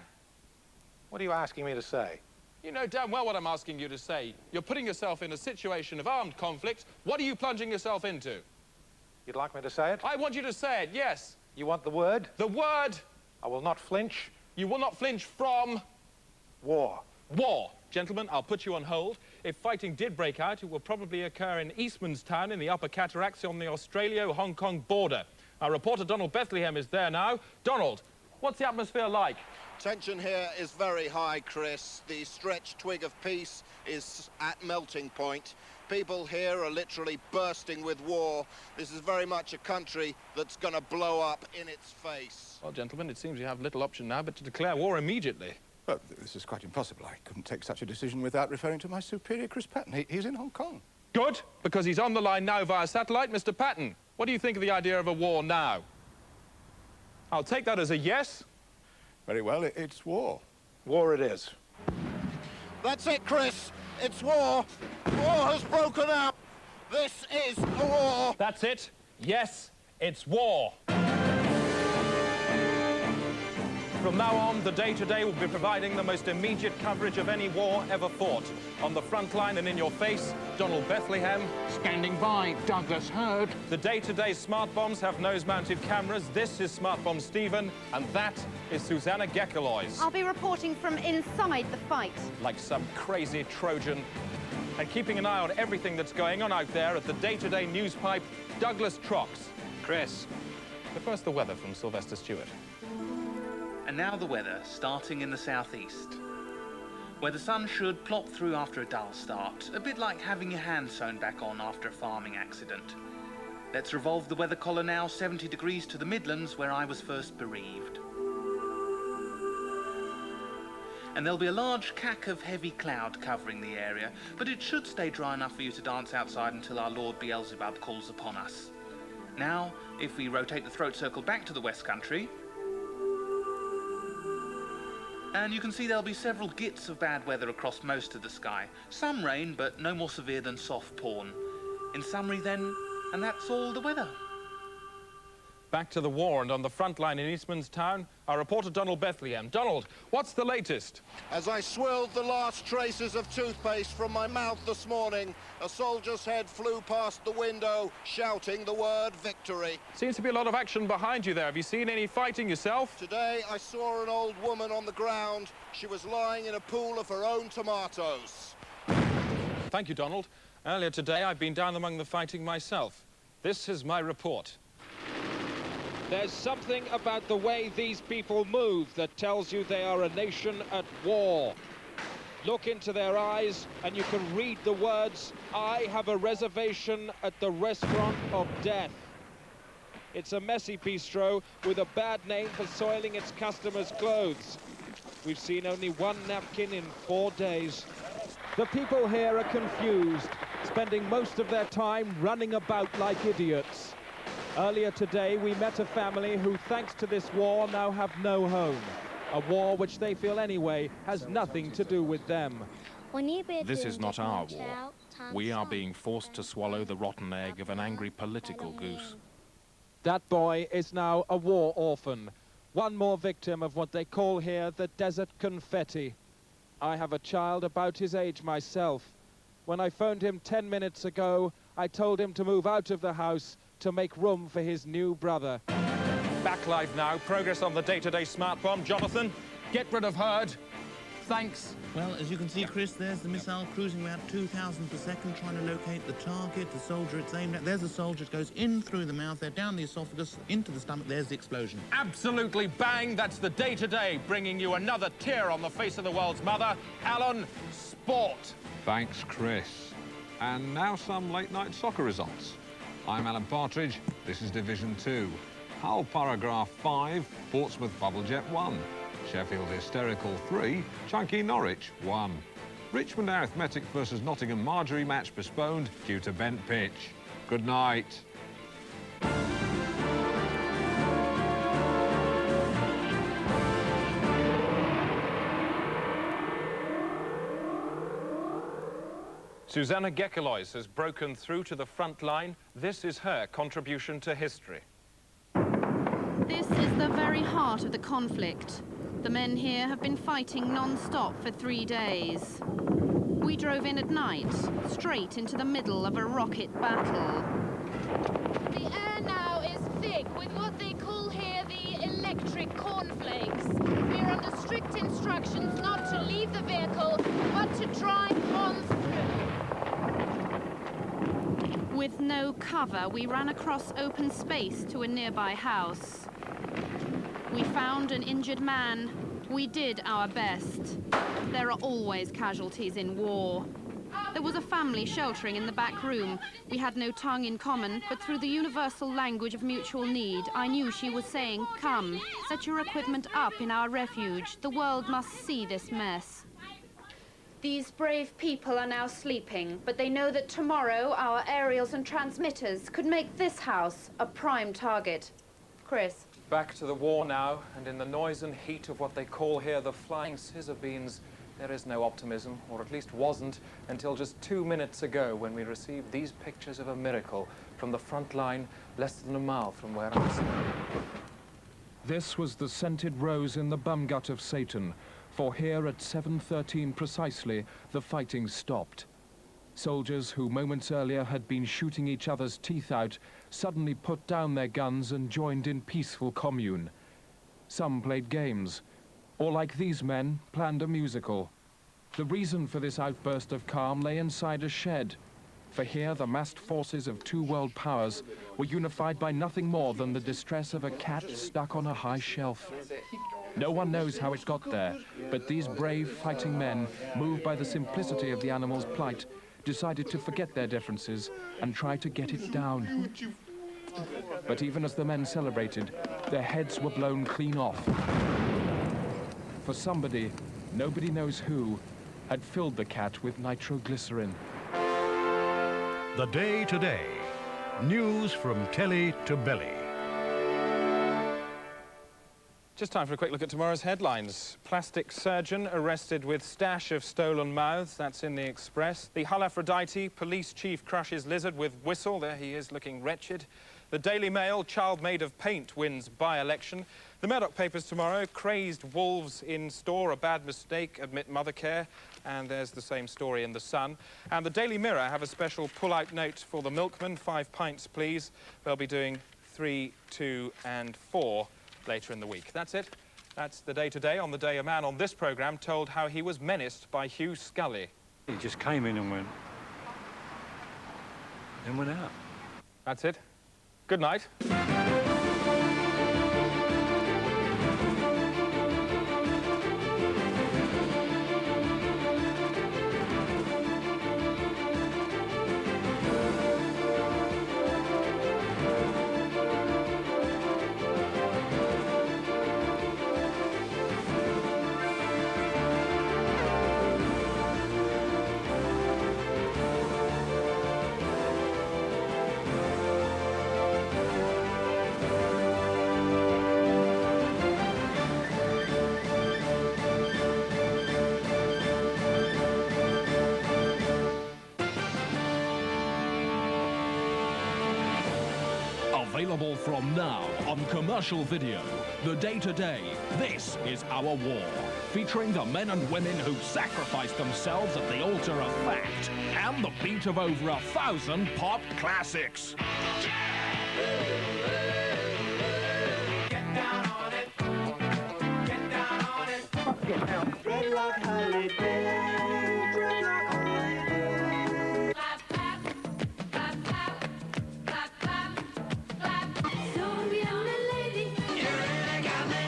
What are you asking me to say? You know damn well what I'm asking you to say. You're putting yourself in a situation of armed conflict. What are you plunging yourself into? You'd like me to say it? I want you to say it, yes. You want the word? The word! I will not flinch. You will not flinch from? War. War. Gentlemen, I'll put you on hold. If fighting did break out, it will probably occur in Eastmanstown in the Upper Cataracts on the Australia-Hong Kong border. Our reporter Donald Bethlehem is there now. Donald, what's the atmosphere like? Tension here is very high, Chris. The stretched twig of peace is at melting point. People here are literally bursting with war. This is very much a country that's going to blow up in its face. Well, gentlemen, it seems you have little option now but to declare war immediately. Well, this is quite impossible. I couldn't take such a decision without referring to my superior, Chris Patton. He's in Hong Kong. Good, because he's on the line now via satellite. Mr. Patton, what do you think of the idea of a war now? I'll take that as a yes. Very well, it's war. War it is. That's it, Chris. It's war. War has broken out. This is a war. That's it. Yes, it's war. From now on, the day-to-day will be providing the most immediate coverage of any war ever fought. On the front line and in your face, Donald Bethlehem. Standing by, Douglas Hurd. The day-to-day smart bombs have nose-mounted cameras. This is Smart Bomb Stephen, and that is Susanna Gekkelois. I'll be reporting from inside the fight. Like some crazy Trojan. And keeping an eye on everything that's going on out there at the day-to-day news pipe, Douglas Trox. Chris. But first, the weather from Sylvester Stewart. And now the weather, starting in the southeast, where the sun should plop through after a dull start, a bit like having your hand sewn back on after a farming accident. Let's revolve the weather collar now 70 degrees to the Midlands, where I was first bereaved. And there'll be a large cack of heavy cloud covering the area, but it should stay dry enough for you to dance outside until our Lord Beelzebub calls upon us. Now, if we rotate the throat circle back to the West Country, and you can see there'll be several gits of bad weather across most of the sky. Some rain, but no more severe than soft porn. In summary then, and that's all the weather. Back to the war, and on the front line in Eastman's Town, our reporter Donald Bethlehem. Donald, what's the latest? As I swirled the last traces of toothpaste from my mouth this morning, a soldier's head flew past the window, shouting the word victory. Seems to be a lot of action behind you there. Have you seen any fighting yourself? Today, I saw an old woman on the ground. She was lying in a pool of her own tomatoes. Thank you, Donald. Earlier today, I've been down among the fighting myself. This is my report. There's something about the way these people move that tells you they are a nation at war. Look into their eyes and you can read the words, "I have a reservation at the restaurant of death." It's a messy bistro with a bad name for soiling its customers' clothes. We've seen only one napkin in 4 days. The people here are confused, spending most of their time running about like idiots. Earlier today, we met a family who, thanks to this war, now have no home. A war which they feel anyway has nothing to do with them. This is not our war. We are being forced to swallow the rotten egg of an angry political goose. That boy is now a war orphan. One more victim of what they call here the desert confetti. I have a child about his age myself. When I phoned him 10 minutes ago, I told him to move out of the house to make room for his new brother. Back live now. Progress on the day-to-day smart bomb. Jonathan, get rid of Hurd. Thanks. Well, as you can see, Chris, there's the missile cruising about 2,000 per second, trying to locate the target, the soldier it's aimed at. There's the soldier, it goes in through the mouth, there, down the esophagus, into the stomach. There's the explosion. Absolutely bang. That's the day-to-day, bringing you another tear on the face of the world's mother. Alan, sport. Thanks, Chris. And now some late-night soccer results. I'm Alan Partridge, this is Division 2. Hull Paragraph 5, Portsmouth Bubblejet 1. Sheffield Hysterical 3, Chunky Norwich 1. Richmond Arithmetic versus Nottingham Marjorie match postponed due to bent pitch. Good night. Susanna Gekkelois has broken through to the front line. This is her contribution to history. This is the very heart of the conflict. The men here have been fighting non-stop for 3 days. We drove in at night, straight into the middle of a rocket battle. The air now is thick with what they call here the electric cornflakes. We're under strict instructions not to leave the vehicle, but to drive on through. With no cover, we ran across open space to a nearby house. We found an injured man. We did our best. There are always casualties in war. There was a family sheltering in the back room. We had no tongue in common, but through the universal language of mutual need, I knew she was saying, "Come, set your equipment up in our refuge. The world must see this mess." These brave people are now sleeping, but they know that tomorrow our aerials and transmitters could make this house a prime target. Chris. Back to the war now, and in the noise and heat of what they call here the flying scissor beans, there is no optimism, or at least wasn't, until just 2 minutes ago when we received these pictures of a miracle from the front line less than a mile from where I'm sitting. This was the scented rose in the bum gut of Satan, for here at 7:13 precisely, the fighting stopped. Soldiers who moments earlier had been shooting each other's teeth out suddenly put down their guns and joined in peaceful commune. Some played games, or like these men, planned a musical. The reason for this outburst of calm lay inside a shed, for here the massed forces of two world powers were unified by nothing more than the distress of a cat stuck on a high shelf. No one knows how it got there, but these brave fighting men, moved by the simplicity of the animal's plight, decided to forget their differences and try to get it down. But even as the men celebrated, their heads were blown clean off. For somebody, nobody knows who, had filled the cat with nitroglycerin. The Day Today. News from telly to belly. Just time for a quick look at tomorrow's headlines. Plastic surgeon arrested with stash of stolen mouths. That's in the Express. The Hull Aphrodite, police chief crushes lizard with whistle. There he is, looking wretched. The Daily Mail, child made of paint wins by-election. The Murdoch papers tomorrow, crazed wolves in store, a bad mistake, admit mother care. And there's the same story in The Sun. And the Daily Mirror have a special pull-out note for the milkman. 5 pints, please. They'll be doing 3, 2 and 4 later in the week. That's it. That's the Day Today. On the day, a man on this programme told how he was menaced by Hugh Scully. He just came in and went out. That's it. Good night. Available from now on commercial video. The Day Today, This Is Our War. Featuring the men and women who sacrificed themselves at the altar of fact and the beat of over 1,000 pop classics. Get down on it. Get down on it. Get down. Dreadlock holiday. Dreadlock holiday. Clap, clap. Clap, clap. Clap, clap. Clap. Sorry, I'm a lady. You really got me.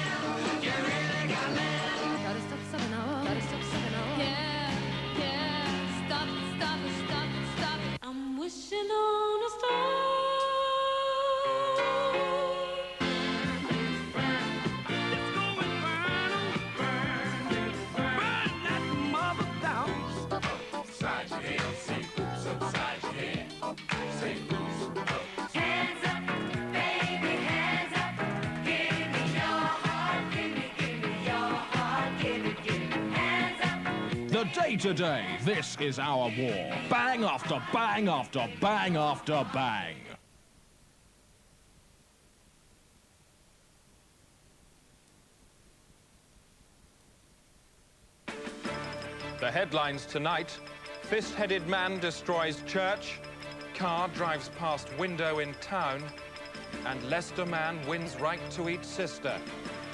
You really got me. Gotta stop sucking up. Gotta stop sucking up. Yeah, yeah. Stop, stop, stop, stop. I'm wishing on a star. The Day Today, This Is Our War. Bang after bang after bang after bang. The headlines tonight: fist-headed man destroys church, car drives past window in town, and Leicester man wins right to eat sister.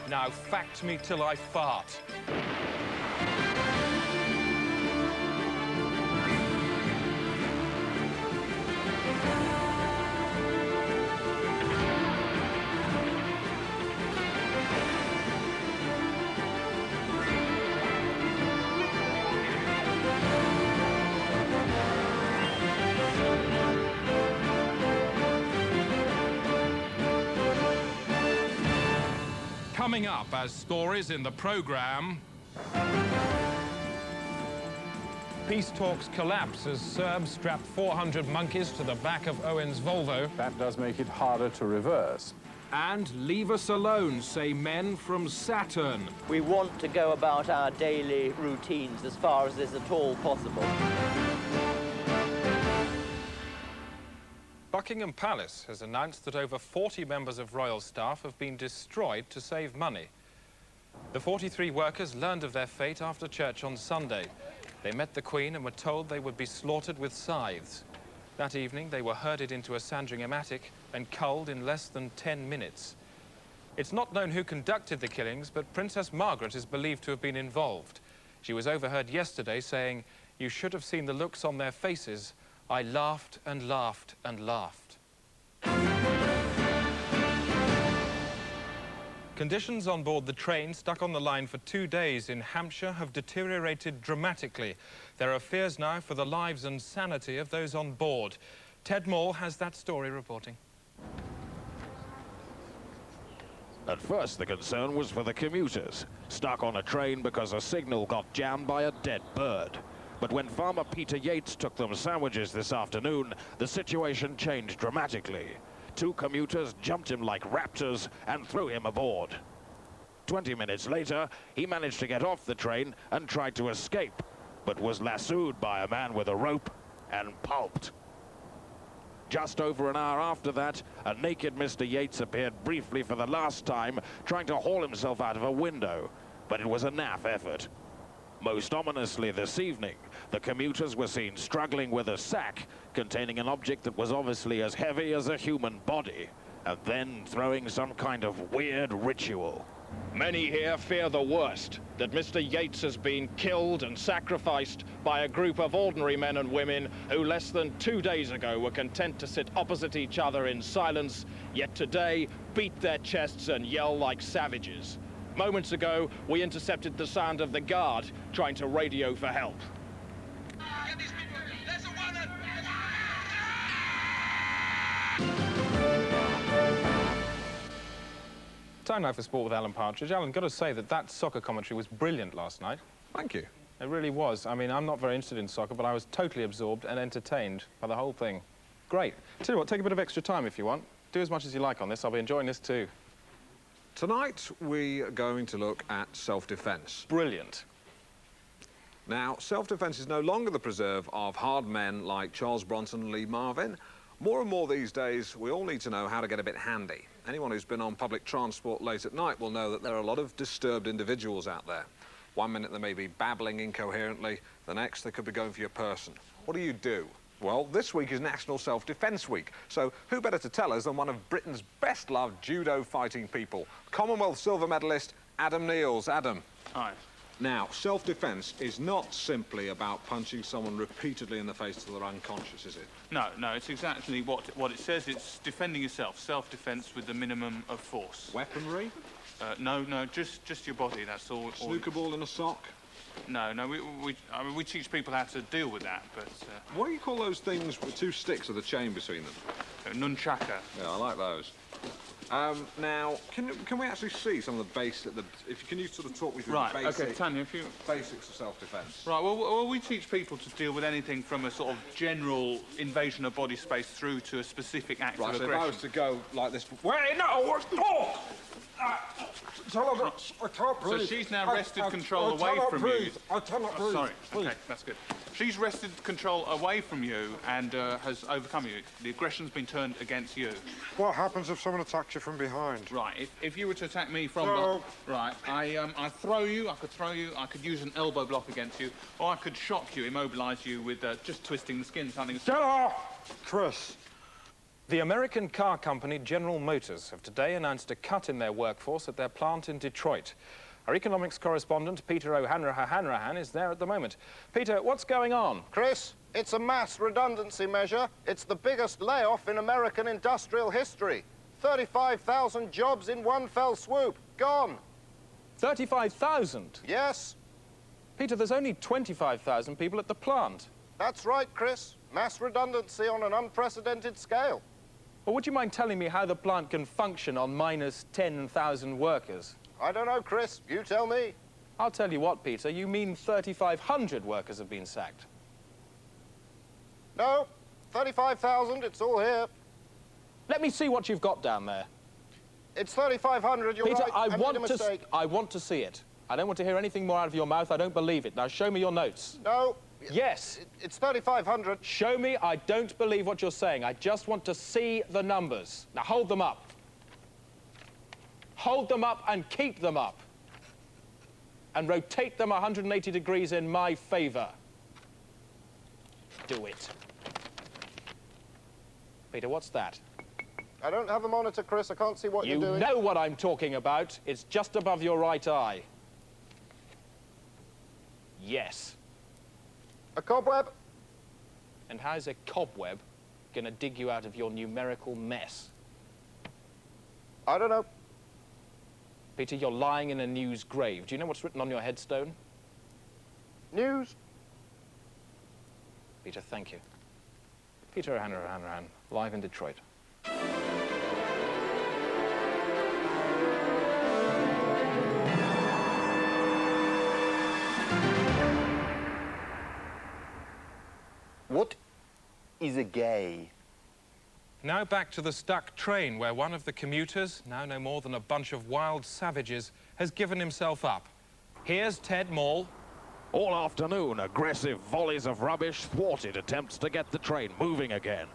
Now fact me till I fart. Coming up as stories in the programme. Peace talks collapse as Serbs strap 400 monkeys to the back of Owen's Volvo. That does make it harder to reverse. And leave us alone, say men from Saturn. We want to go about our daily routines as far as is at all possible. Buckingham Palace has announced that over 40 members of royal staff have been destroyed to save money. The 43 workers learned of their fate after church on Sunday. They met the Queen and were told they would be slaughtered with scythes. That evening, they were herded into a Sandringham attic and culled in less than 10 minutes. It's not known who conducted the killings, but Princess Margaret is believed to have been involved. She was overheard yesterday saying, "You should have seen the looks on their faces. I laughed and laughed and laughed." Conditions on board the train stuck on the line for 2 days in Hampshire have deteriorated dramatically. There are fears now for the lives and sanity of those on board. Ted Moore has that story reporting. At first, the concern was for the commuters, stuck on a train because a signal got jammed by a dead bird. But when farmer Peter Yates took them sandwiches this afternoon, the situation changed dramatically. 2 commuters jumped him like raptors and threw him aboard. 20 minutes later, he managed to get off the train and tried to escape, but was lassoed by a man with a rope and pulped. Just over an hour after that, a naked Mr. Yates appeared briefly for the last time, trying to haul himself out of a window, but it was a naff effort. Most ominously this evening, the commuters were seen struggling with a sack containing an object that was obviously as heavy as a human body, and then throwing some kind of weird ritual. Many here fear the worst, that Mr. Yates has been killed and sacrificed by a group of ordinary men and women who less than 2 days ago were content to sit opposite each other in silence, yet today beat their chests and yell like savages. Moments ago, we intercepted the sound of the guard trying to radio for help. Time now for Sport with Alan Partridge. Alan, got to say that soccer commentary was brilliant last night. Thank you. It really was. I mean, I'm not very interested in soccer, but I was totally absorbed and entertained by the whole thing. Great. Tell you what, take a bit of extra time if you want. Do as much as you like on this. I'll be enjoying this too. Tonight, we are going to look at self-defence. Brilliant. Now, self-defence is no longer the preserve of hard men like Charles Bronson and Lee Marvin. More and more these days, we all need to know how to get a bit handy. Anyone who's been on public transport late at night will know that there are a lot of disturbed individuals out there. One minute they may be babbling incoherently, the next they could be going for your person. What do you do? Well, this week is National Self-Defence Week, so who better to tell us than one of Britain's best-loved judo fighting people, Commonwealth silver medalist Adam Neils. Adam. Hi. Now, self-defence is not simply about punching someone repeatedly in the face till they're unconscious, is it? No, it's exactly what it says. It's defending yourself, self-defence with the minimum of force. Weaponry? No, just your body, that's all. Snooker ball in a sock? No, we teach people how to deal with that, but... What do you call those things with 2 sticks with a chain between them? Nunchaka. Yeah, I like those. Now, can we actually see some of the basics? Can you sort of talk me through the basics? Okay, Tanya, basics of self-defence. Right. Well, we teach people to deal with anything from a sort of general invasion of body space through to a specific act of aggression. Right. So if I was to go like this, wait, no, talk. I can't breathe. So she's now wrested control away from you. I cannot breathe. Sorry. Okay, that's good. She's wrested control away from you and has overcome you. The aggression's been turned against you. What happens if someone attacks you from behind? Right. If you were to attack me from right, I throw you. I could throw you. I could use an elbow block against you, or I could shock you, immobilise you with just twisting the skin. Something. Get off, Chris. The American car company General Motors have today announced a cut in their workforce at their plant in Detroit. Our economics correspondent, Peter O'Hanrahan, is there at the moment. Peter, what's going on? Chris, it's a mass redundancy measure. It's the biggest layoff in American industrial history. 35,000 jobs in one fell swoop. Gone. 35,000? Yes. Peter, there's only 25,000 people at the plant. That's right, Chris. Mass redundancy on an unprecedented scale. Well, would you mind telling me how the plant can function on minus 10,000 workers? I don't know, Chris. You tell me. I'll tell you what, Peter. You mean 3,500 workers have been sacked? No, 35,000. It's all here. Let me see what you've got down there. It's 3,500. You're Peter, right. I want to see it. I don't want to hear anything more out of your mouth. I don't believe it. Now, show me your notes. No, Yes. It's 3,500. Show me. I don't believe what you're saying. I just want to see the numbers. Now hold them up. Hold them up and keep them up. And rotate them 180 degrees in my favor. Do it. Peter, what's that? I don't have a monitor, Chris. I can't see what you're doing. You know what I'm talking about. It's just above your right eye. Yes. A cobweb? And how's a cobweb going to dig you out of your numerical mess? I don't know. Peter, you're lying in a news grave. Do you know what's written on your headstone? News. Peter, thank you. Peter O'Hanrahan, live in Detroit. What is a gay? Now back to the stuck train, where one of the commuters, now no more than a bunch of wild savages, has given himself up. Here's Ted Maul. All afternoon, aggressive volleys of rubbish thwarted attempts to get the train moving again.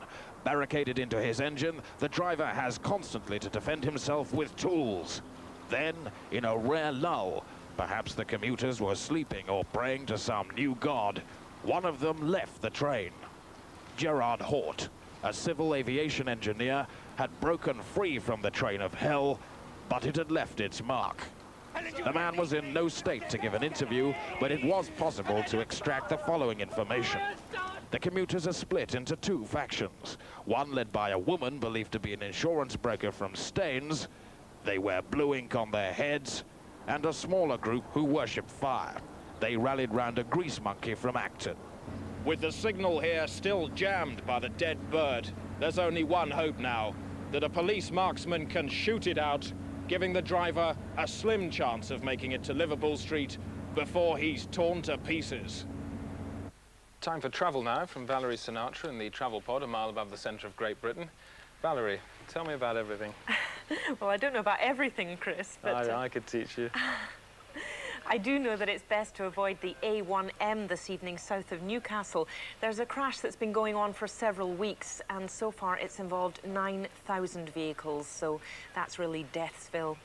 Barricaded into his engine, the driver has constantly to defend himself with tools. Then, in a rare lull, perhaps the commuters were sleeping or praying to some new god, one of them left the train. Gerard Hort, a civil aviation engineer, had broken free from the train of hell, but it had left its mark. The man was in no state to give an interview, but it was possible to extract the following information. The commuters are split into two factions, one led by a woman believed to be an insurance broker from Staines. They wear blue ink on their heads, and a smaller group who worship fire. They rallied round a grease monkey from Acton. With the signal here still jammed by the dead bird, there's only one hope now, that a police marksman can shoot it out, giving the driver a slim chance of making it to Liverpool Street before he's torn to pieces. Time for travel now from Valerie Sinatra in the travel pod a mile above the centre of Great Britain. Valerie, tell me about everything. Well, I don't know about everything, Chris, but... I could teach you. I do know that it's best to avoid the A1M this evening south of Newcastle. There's a crash that's been going on for several weeks, and so far it's involved 9,000 vehicles, so that's really Deathsville.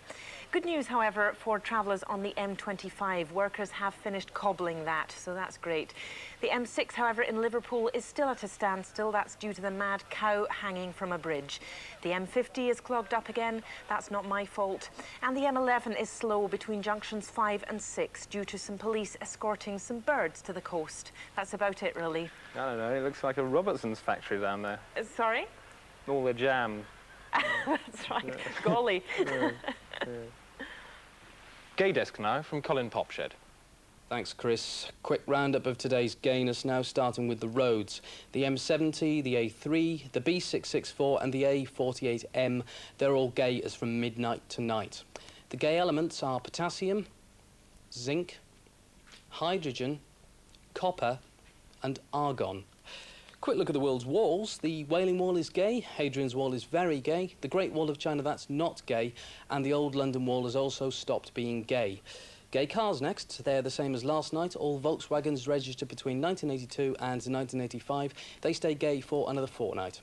Good news, however, for travellers on the M25. Workers have finished cobbling that, so that's great. The M6, however, in Liverpool is still at a standstill. That's due to the mad cow hanging from a bridge. The M50 is clogged up again. That's not my fault. And the M11 is slow between junctions 5 and 6 due to some police escorting some birds to the coast. That's about it, really. I don't know, it looks like a Robertson's factory down there. Sorry? All the jam. That's right. Golly. Gay desk now from Colin Popshed. Thanks, Chris. Quick roundup of today's gayness now, starting with the roads. The M70, the A3, the B664 and the A48M, they're all gay as from midnight tonight. The gay elements are potassium, zinc, hydrogen, copper and argon. Quick look at the world's walls. The Wailing Wall is gay, Hadrian's Wall is very gay, the Great Wall of China, that's not gay, and the Old London Wall has also stopped being gay. Gay cars next. They're the same as last night. All Volkswagens registered between 1982 and 1985. They stay gay for another fortnight.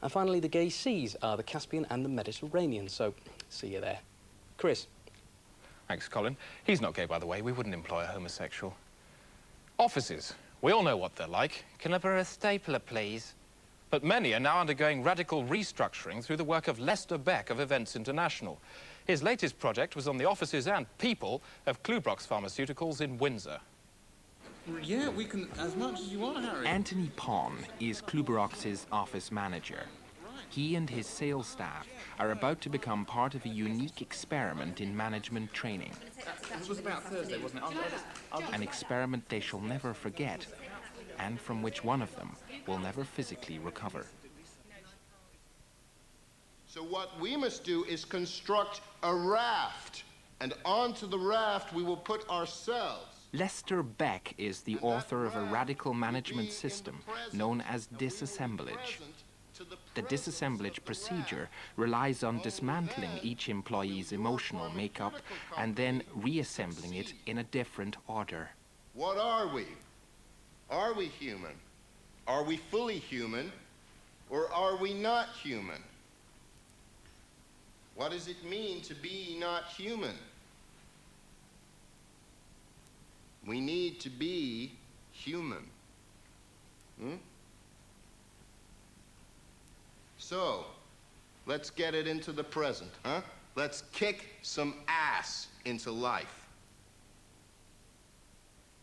And finally, the gay seas are the Caspian and the Mediterranean, so see you there. Chris. Thanks, Colin. He's not gay, by the way. We wouldn't employ a homosexual. Offices. We all know what they're like. Can I borrow a stapler, please? But many are now undergoing radical restructuring through the work of Lester Beck of Events International. His latest project was on the offices and people of Klubrox Pharmaceuticals in Windsor. Yeah, we can, as much as you want, Harry. Anthony Pon is Klubrox's office manager. He and his sales staff are about to become part of a unique experiment in management training. It was about Thursday, wasn't it? An experiment they shall never forget, and from which one of them will never physically recover. So what we must do is construct a raft, and onto the raft we will put ourselves. Lester Beck is the author of a radical management system known as disassemblage. The disassemblage procedure relies on dismantling each employee's emotional makeup and then reassembling it in a different order. What are we? Are we human? Are we fully human? Or are we not human? What does it mean to be not human? We need to be human. So, let's get it into the present, huh? Let's kick some ass into life.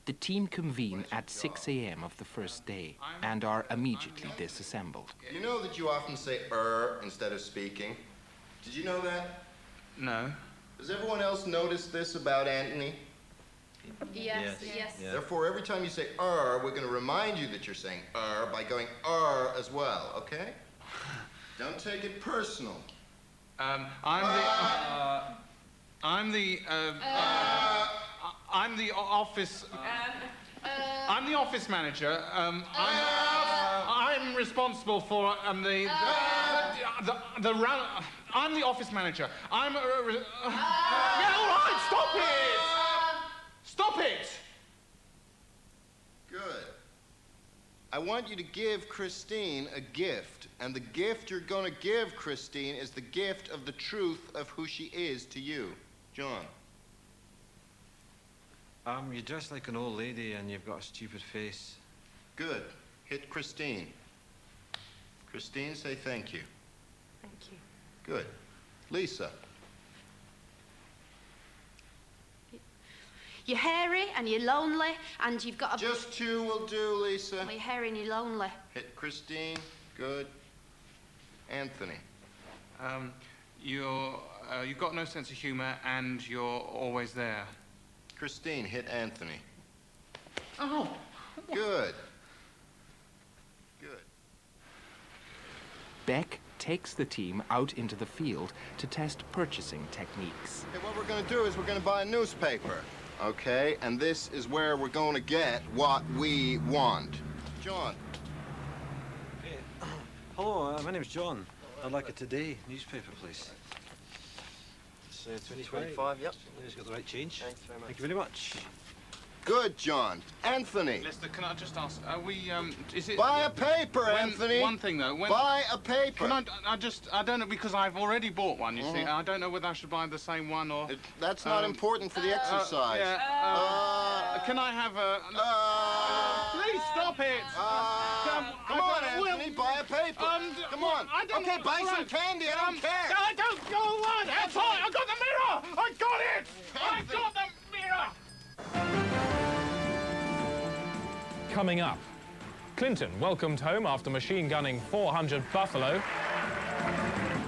The team convene at 6 a.m. of the first day and are immediately disassembled. You know that you often say instead of speaking? Did you know that? No. Does everyone else notice this about Anthony? Yes. Therefore, every time you say we're going to remind you that you're saying by going as well, okay? Don't take it personal. I'm the office. I'm the office manager. I'm responsible for the round. I'm the office manager. Yeah, all right. Stop it. Stop it. Good. I want you to give Christine a gift, and the gift you're going to give Christine is the gift of the truth of who she is to you. John. You dress like an old lady and you've got a stupid face. Good. Hit Christine. Christine, say thank you. Thank you. Good. Lisa. You're hairy and you're lonely and you've got a... Just two will do, Lisa. Well, you're hairy and you're lonely. Hit Christine. Good. Anthony. You've got no sense of humor and you're always there. Christine, hit Anthony. Oh. Good. Good. Beck takes the team out into the field to test purchasing techniques. Okay, what we're going to do is we're going to buy a newspaper, okay? And this is where we're going to get what we want. John. Hey, hello, my name's John. I'd like a Today newspaper, please. It's 2025, yep. He's got the right change. Thanks very much. Thank you very much. Good, John. Anthony. Lester, can I just ask, are we, is it... Buy a paper, Anthony. One thing, though. Buy a paper. Can I don't know, because I've already bought one, you see. I don't know whether I should buy the same one or... That's not important for the exercise. Can I have a... please stop it! Come on, Anthony, buy a paper. Come on. Okay, buy some candy, I don't care. I don't go on. That's all. I got the mirror. I got it. I got the mirror. Coming up, Clinton welcomed home after machine gunning 400 buffalo.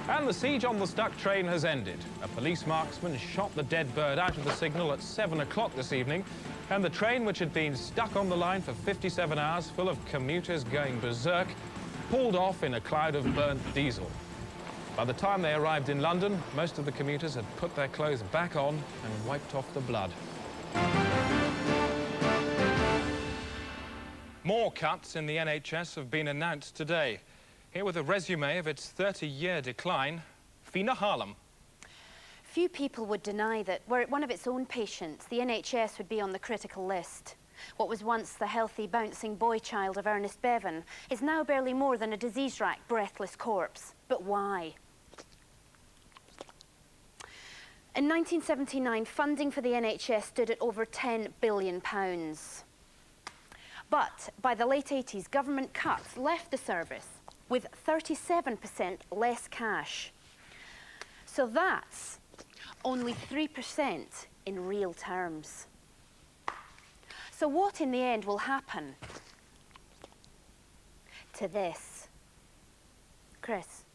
And the siege on the stuck train has ended. A police marksman shot the dead bird out of the signal at 7 o'clock this evening. And the train, which had been stuck on the line for 57 hours, full of commuters going berserk, pulled off in a cloud of burnt diesel. By the time they arrived in London, most of the commuters had put their clothes back on and wiped off the blood. More cuts in the NHS have been announced today. Here with a resume of its 30-year decline, Fiona Harlem. Few people would deny that were it one of its own patients, the NHS would be on the critical list. What was once the healthy, bouncing boy child of Ernest Bevan is now barely more than a disease-racked, breathless corpse. But why? In 1979, funding for the NHS stood at over £10 billion. But by the late 80s, government cuts left the service with 37% less cash. So that's only 3% in real terms. So what in the end will happen to this? Chris.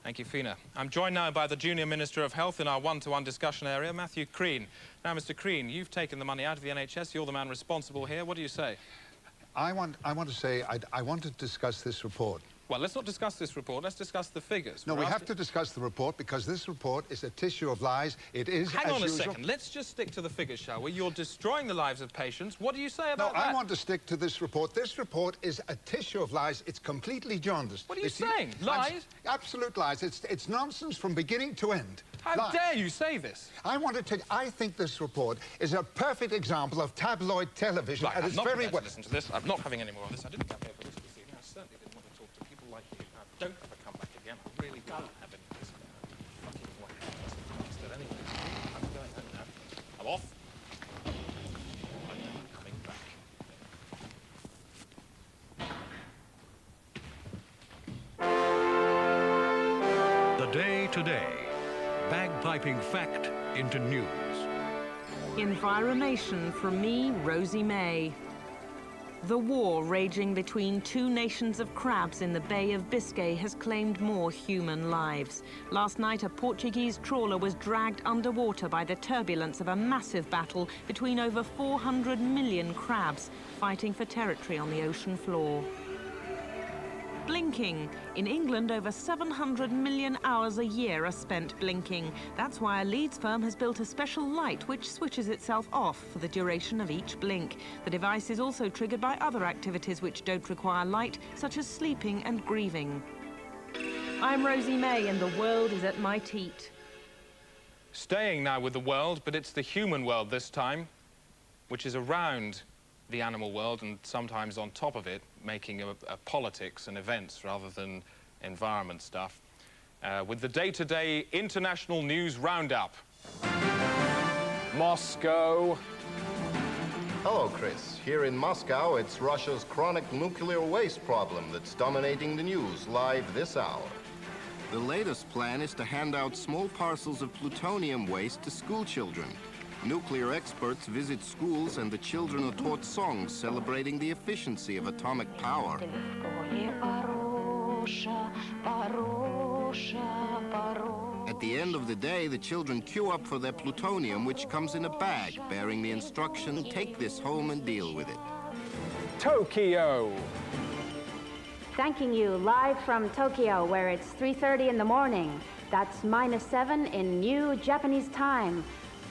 Thank you, Fiona. I'm joined now by the Junior Minister of Health in our one-to-one discussion area, Matthew Crean. Now, Mr. Crean, you've taken the money out of the NHS. You're the man responsible here. What do you say? I want to say I want to discuss this report. Well, let's not discuss this report. Let's discuss the figures. No, we have to discuss the report because this report is a tissue of lies. It is, Hang on a usual. second. Let's just stick to the figures, shall we? You're destroying the lives of patients. What do you say about that? that? I want to stick to this report. This report is a tissue of lies. It's completely jaundiced. What are you saying? Lies? Absolute lies. It's nonsense from beginning to end. How dare you say this? I think this report is a perfect example of tabloid television. Right, and I'm it's not very prepared to listen to this. I'm not having any more of this. I didn't come here for this evening. I certainly didn't want to talk to people like you. Don't ever come back again. I really can't have any of this fucking bastard anyway. I'm going home now. I'm off. I'm never coming back. The day today. Bagpiping fact into news. Environation from me, Rosie May. The war raging between two nations of crabs in the Bay of Biscay has claimed more human lives. Last night, a Portuguese trawler was dragged underwater by the turbulence of a massive battle between over 400 million crabs fighting for territory on the ocean floor. Blinking. In England, over 700 million hours a year are spent blinking. That's why a Leeds firm has built a special light which switches itself off for the duration of each blink. The device is also triggered by other activities which don't require light, such as sleeping and grieving. I'm Rosie May, and the world is at my teat. Staying now with the world, but it's the human world this time, which is around the animal world and sometimes on top of it, making a politics and events rather than environment stuff. With the day-to-day international news roundup. Moscow. Hello, Chris. Here in Moscow, it's Russia's chronic nuclear waste problem that's dominating the news live this hour. The latest plan is to hand out small parcels of plutonium waste to school children. Nuclear experts visit schools and the children are taught songs celebrating the efficiency of atomic power. At the end of the day, the children queue up for their plutonium, which comes in a bag bearing the instruction, take this home and deal with it. Tokyo. Thanking you live from Tokyo, where it's 3:30 in the morning. That's -7 in new Japanese time.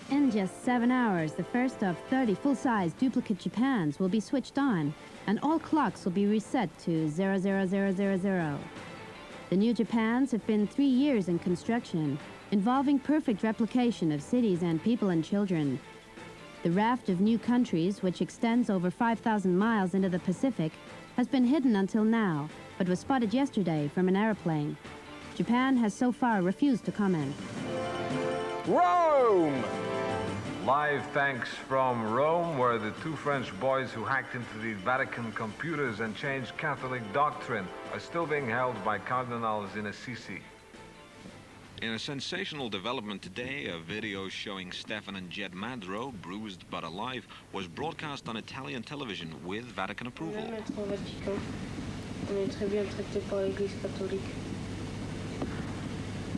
In just 7 hours, the first of 30 full-size duplicate Japans will be switched on, and all clocks will be reset to 00000. The new Japans have been 3 years in construction, involving perfect replication of cities and people and children. The raft of new countries, which extends over 5,000 miles into the Pacific, has been hidden until now, but was spotted yesterday from an airplane. Japan has so far refused to comment. Rome! Live thanks from Rome, where the two French boys who hacked into the Vatican computers and changed Catholic doctrine are still being held by cardinals in Assisi. In a sensational development today, a video showing Stefan and Jed Madro, bruised but alive, was broadcast on Italian television with Vatican approval. On est très bien traité par l'Église catholique.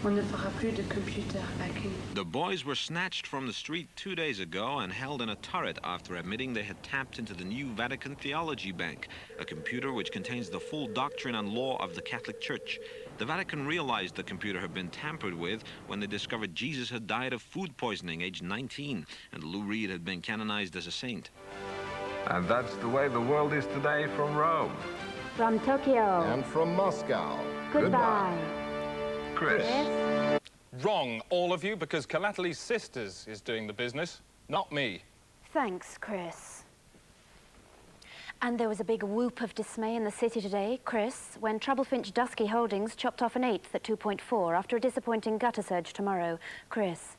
On ne fera plus de computer hacking. The boys were snatched from the street 2 days ago and held in a turret after admitting they had tapped into the new Vatican Theology Bank, a computer which contains the full doctrine and law of the Catholic Church. The Vatican realized the computer had been tampered with when they discovered Jesus had died of food poisoning, aged 19, and Lou Reed had been canonized as a saint. And that's the way the world is today from Rome. From Tokyo. And from Moscow. Goodbye. Chris. Wrong, all of you, because Calately's Sisters is doing the business, not me. Thanks, Chris. And there was a big whoop of dismay in the city today, Chris, when Troublefinch Dusky Holdings chopped off an 8th at 2.4 after a disappointing gutter surge tomorrow, Chris.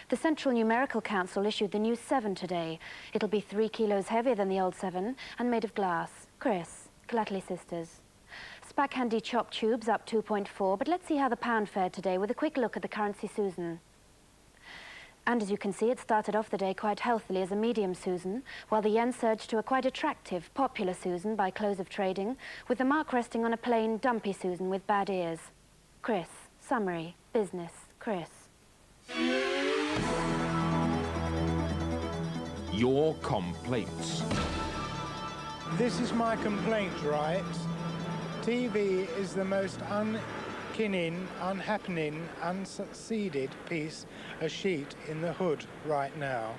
The Central Numerical Council issued the new 7 today. It'll be 3 kilos heavier than the old 7 and made of glass. Chris, Calately Sisters. Spack Handy Chop Tubes up 2.4, but let's see how the pound fared today with a quick look at the currency Susan. And as you can see, it started off the day quite healthily as a medium Susan, while the yen surged to a quite attractive, popular Susan by close of trading, with the mark resting on a plain, dumpy Susan with bad ears. Chris, summary, business, Chris. Your complaints. This is my complaint, right? TV is the most unkinning, unhappening, unsucceeded piece of sheet in the hood right now.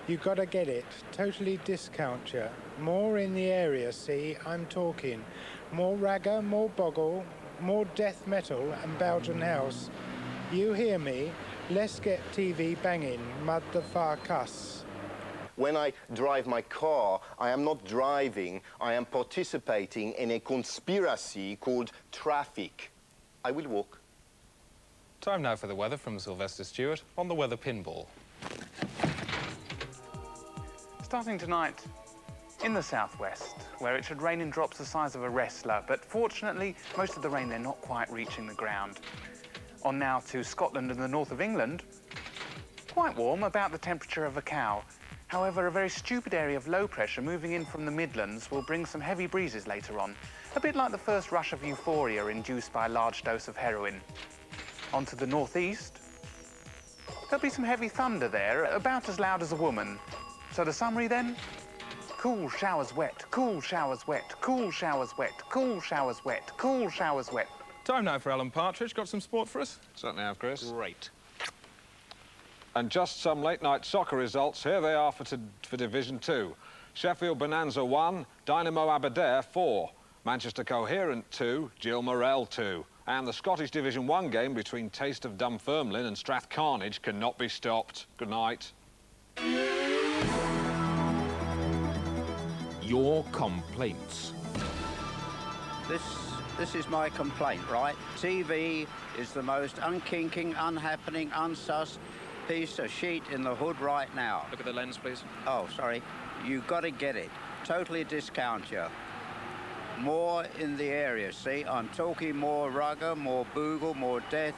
You gotta get it. Totally discount ya. More in the area, see, I'm talking. More ragger, more boggle, more death metal and Belgian house. You hear me? Let's get TV banging, mud the far cuss. When I drive my car, I am not driving, I am participating in a conspiracy called traffic. I will walk. Time now for the weather from Sylvester Stewart on the Weather Pinball. Starting tonight in the southwest, where it should rain in drops the size of a wrestler, but fortunately, most of the rain, they're not quite reaching the ground. On now to Scotland and the north of England, quite warm, about the temperature of a cow. However, a very stupid area of low pressure moving in from the Midlands will bring some heavy breezes later on, a bit like the first rush of euphoria induced by a large dose of heroin. On to the northeast, there'll be some heavy thunder there, about as loud as a woman. So the summary then? Cool showers wet, cool showers wet, cool showers wet, cool showers wet, cool showers wet. Time now for Alan Partridge. Got some sport for us? Certainly have, Chris. Great. And just some late-night soccer results. Here they are for Division 2. Sheffield Bonanza 1, Dynamo Aberdare 4, Manchester Coherent 2, Gil Morel 2. And the Scottish Division 1 game between Taste of Dunfermline and Strathcarnage cannot be stopped. Good night. Your complaints. This is my complaint, right? TV is the most unkinking, unhappening, unsus piece of sheet in the hood right now. Look at the lens, please. Oh, sorry. You gotta get it. Totally discount you. More in the area, see? I'm talking more rugger, more boogle, more death,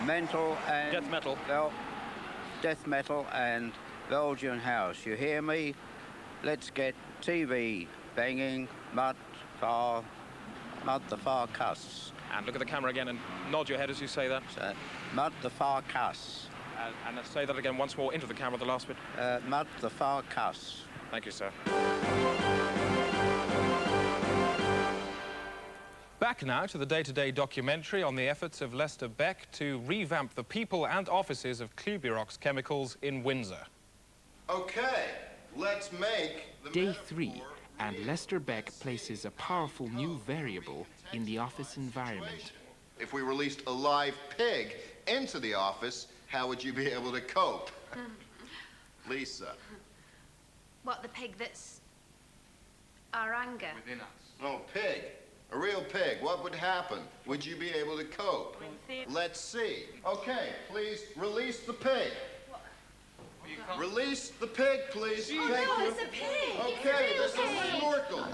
mental and... Death metal. Well, death metal and Belgian house. You hear me? Let's get TV banging, mud the far cuss. And look at the camera again and nod your head as you say that. Mud the far cuss. And say that again once more into the camera, the last bit. Mud the far cuss. Thank you, sir. Back now to the day-to-day documentary on the efforts of Lester Beck to revamp the people and offices of Cluberox Chemicals in Windsor. Okay, let's make the Day 3, and Lester Beck places a powerful new variable in the office environment. If we released a live pig into the office, how would you be able to cope? Lisa. What, the pig that's our anger? Within us. No, pig. A real pig. What would happen? Would you be able to cope? Let's see. Okay, please release the pig. Release the pig, please. Oh, Thank no, you. it's a pig. Okay, It's this a is pig. Snorkel.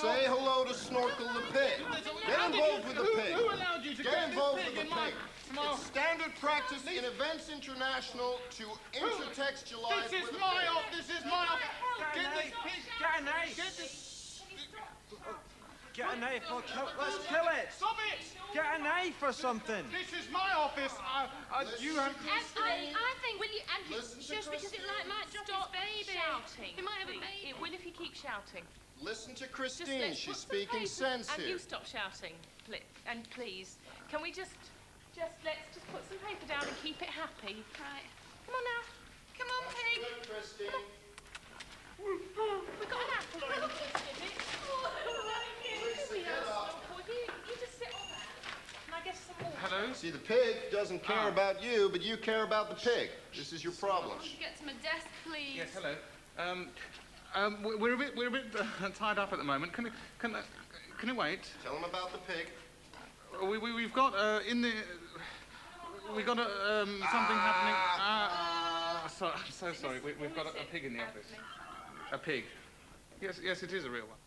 Say hello to Snorkel the pig. Get involved with the pig. Who allowed you to Get involved this with pig the in pig. my... It's standard practice in Events International to intertextualize. This is my office. This is my office. Get this pig. Get a knife. Get this. Get a knife. Let's kill it. Stop it. Get a knife or something. This is my office. You have. I think, will you, Andrew, just because it might drop his baby. Shouting. It might have a baby. It will if you keep shouting. Listen to Christine. She's speaking sense and here. you stop shouting, and please, can we let's just put some paper down and keep it happy. Right. Come on now. Come on, pig. Christine. We've got an apple. Come on, you just sit on that, and I guess some water. Hello. See, the pig doesn't care about you, but you care about the pig. This is your problem. Would you get to my desk, please? Yes. Hello. We're a bit tied up at the moment. Can you wait? Tell him about the pig. We've got we got something happening. I'm so sorry. We've got a pig in the office. A pig. Yes, it is a real one.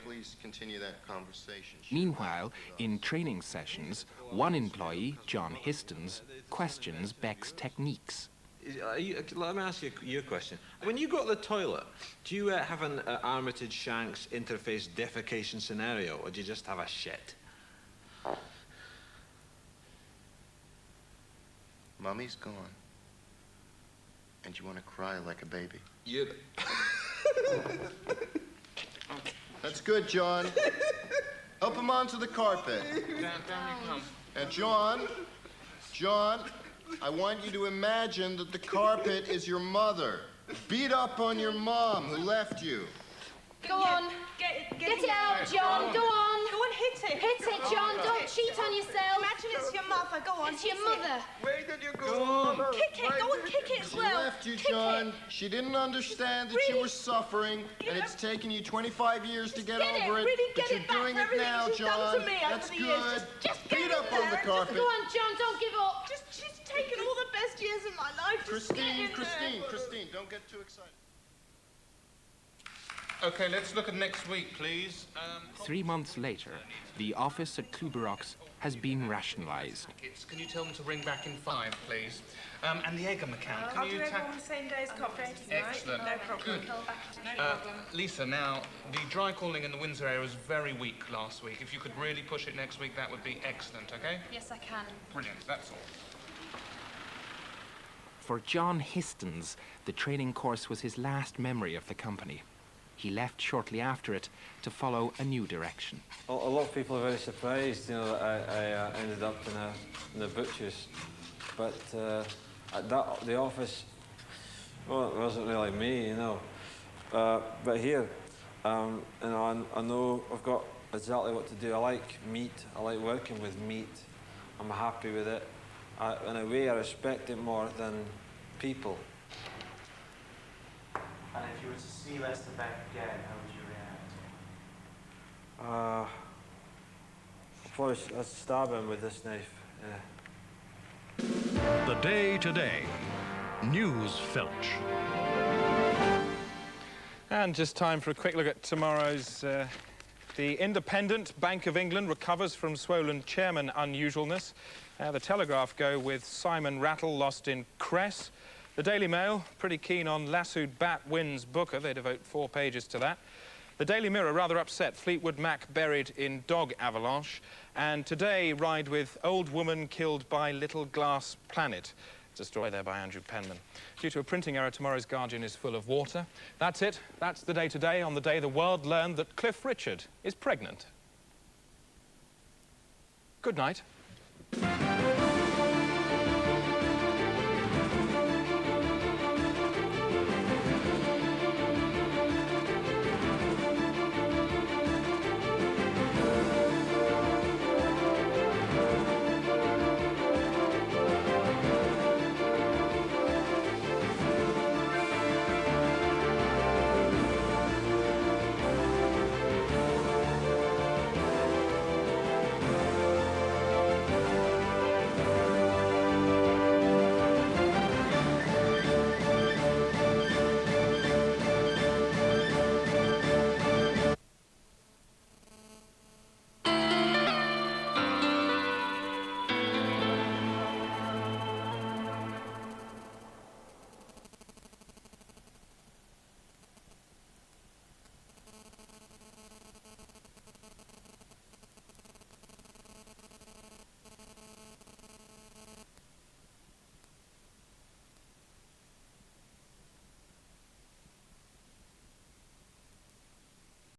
Please continue that conversation. Meanwhile, in training sessions, one employee, John Histons, questions Beck's techniques. Let me ask you a question. When you go to the toilet, do you have an Armitage Shanks interface defecation scenario, or do you just have a shit? Mummy's gone. And you want to cry like a baby. You... That's good, John. Help him onto the carpet. Down you come. And John, I want you to imagine that the carpet is your mother. Beat up on your mom who left you. Go on. Get it out, John. Go on. Go on, hit it. Hit it, John. Don't cheat on yourself. Imagine it's your mother. Go on. It's your mother. Where did you go? Kick it. Go and kick it as She well. left you, Kick John. it. She didn't understand that you were suffering, and it's taken you 25 years to get Get it. over it. Really But get you're it back doing for it everything now, she's done John. to me That's over the years. good. Just get Beat in up on the there. carpet. Go on, John. Don't give up. She's taken all the best years of my life. Just get in there. Christine, don't get too excited. Okay, let's look at next week, please. 3 months later, the office at Kluberox has been rationalised. Can you tell them to ring back in 5, please? And the Egham account, can I'll you do everyone on the same day as coffee. Excellent. No problem. Good. No problem. Lisa, now, the dry calling in the Windsor area was very weak last week. If you could really push it next week, that would be excellent, okay? Yes, I can. Brilliant, that's all. For John Histons, the training course was his last memory of the company. He left shortly after it to follow a new direction. A lot of people are very surprised, you know, that I ended up in the butcher's. But the office, well, it wasn't really me, you know. But here, you know, I know I've got exactly what to do. I like meat. I like working with meat. I'm happy with it. In a way, I respect it more than people. And if you were to see Lester back again, how would you react? I'd probably I'd stab him with this knife. Yeah. The Day Today. News Filch. And just time for a quick look at tomorrow's... The Independent, Bank of England recovers from swollen chairman unusualness. The Telegraph go with Simon Rattle lost in Cress. The Daily Mail, pretty keen on lassoed bat wins Booker. They devote 4 pages to that. The Daily Mirror, rather upset. Fleetwood Mac buried in dog avalanche. And today, ride with old woman killed by little glass planet. It's a story there by Andrew Penman. Due to a printing error, tomorrow's Guardian is full of water. That's it. That's the day today, on the day the world learned that Cliff Richard is pregnant. Good night.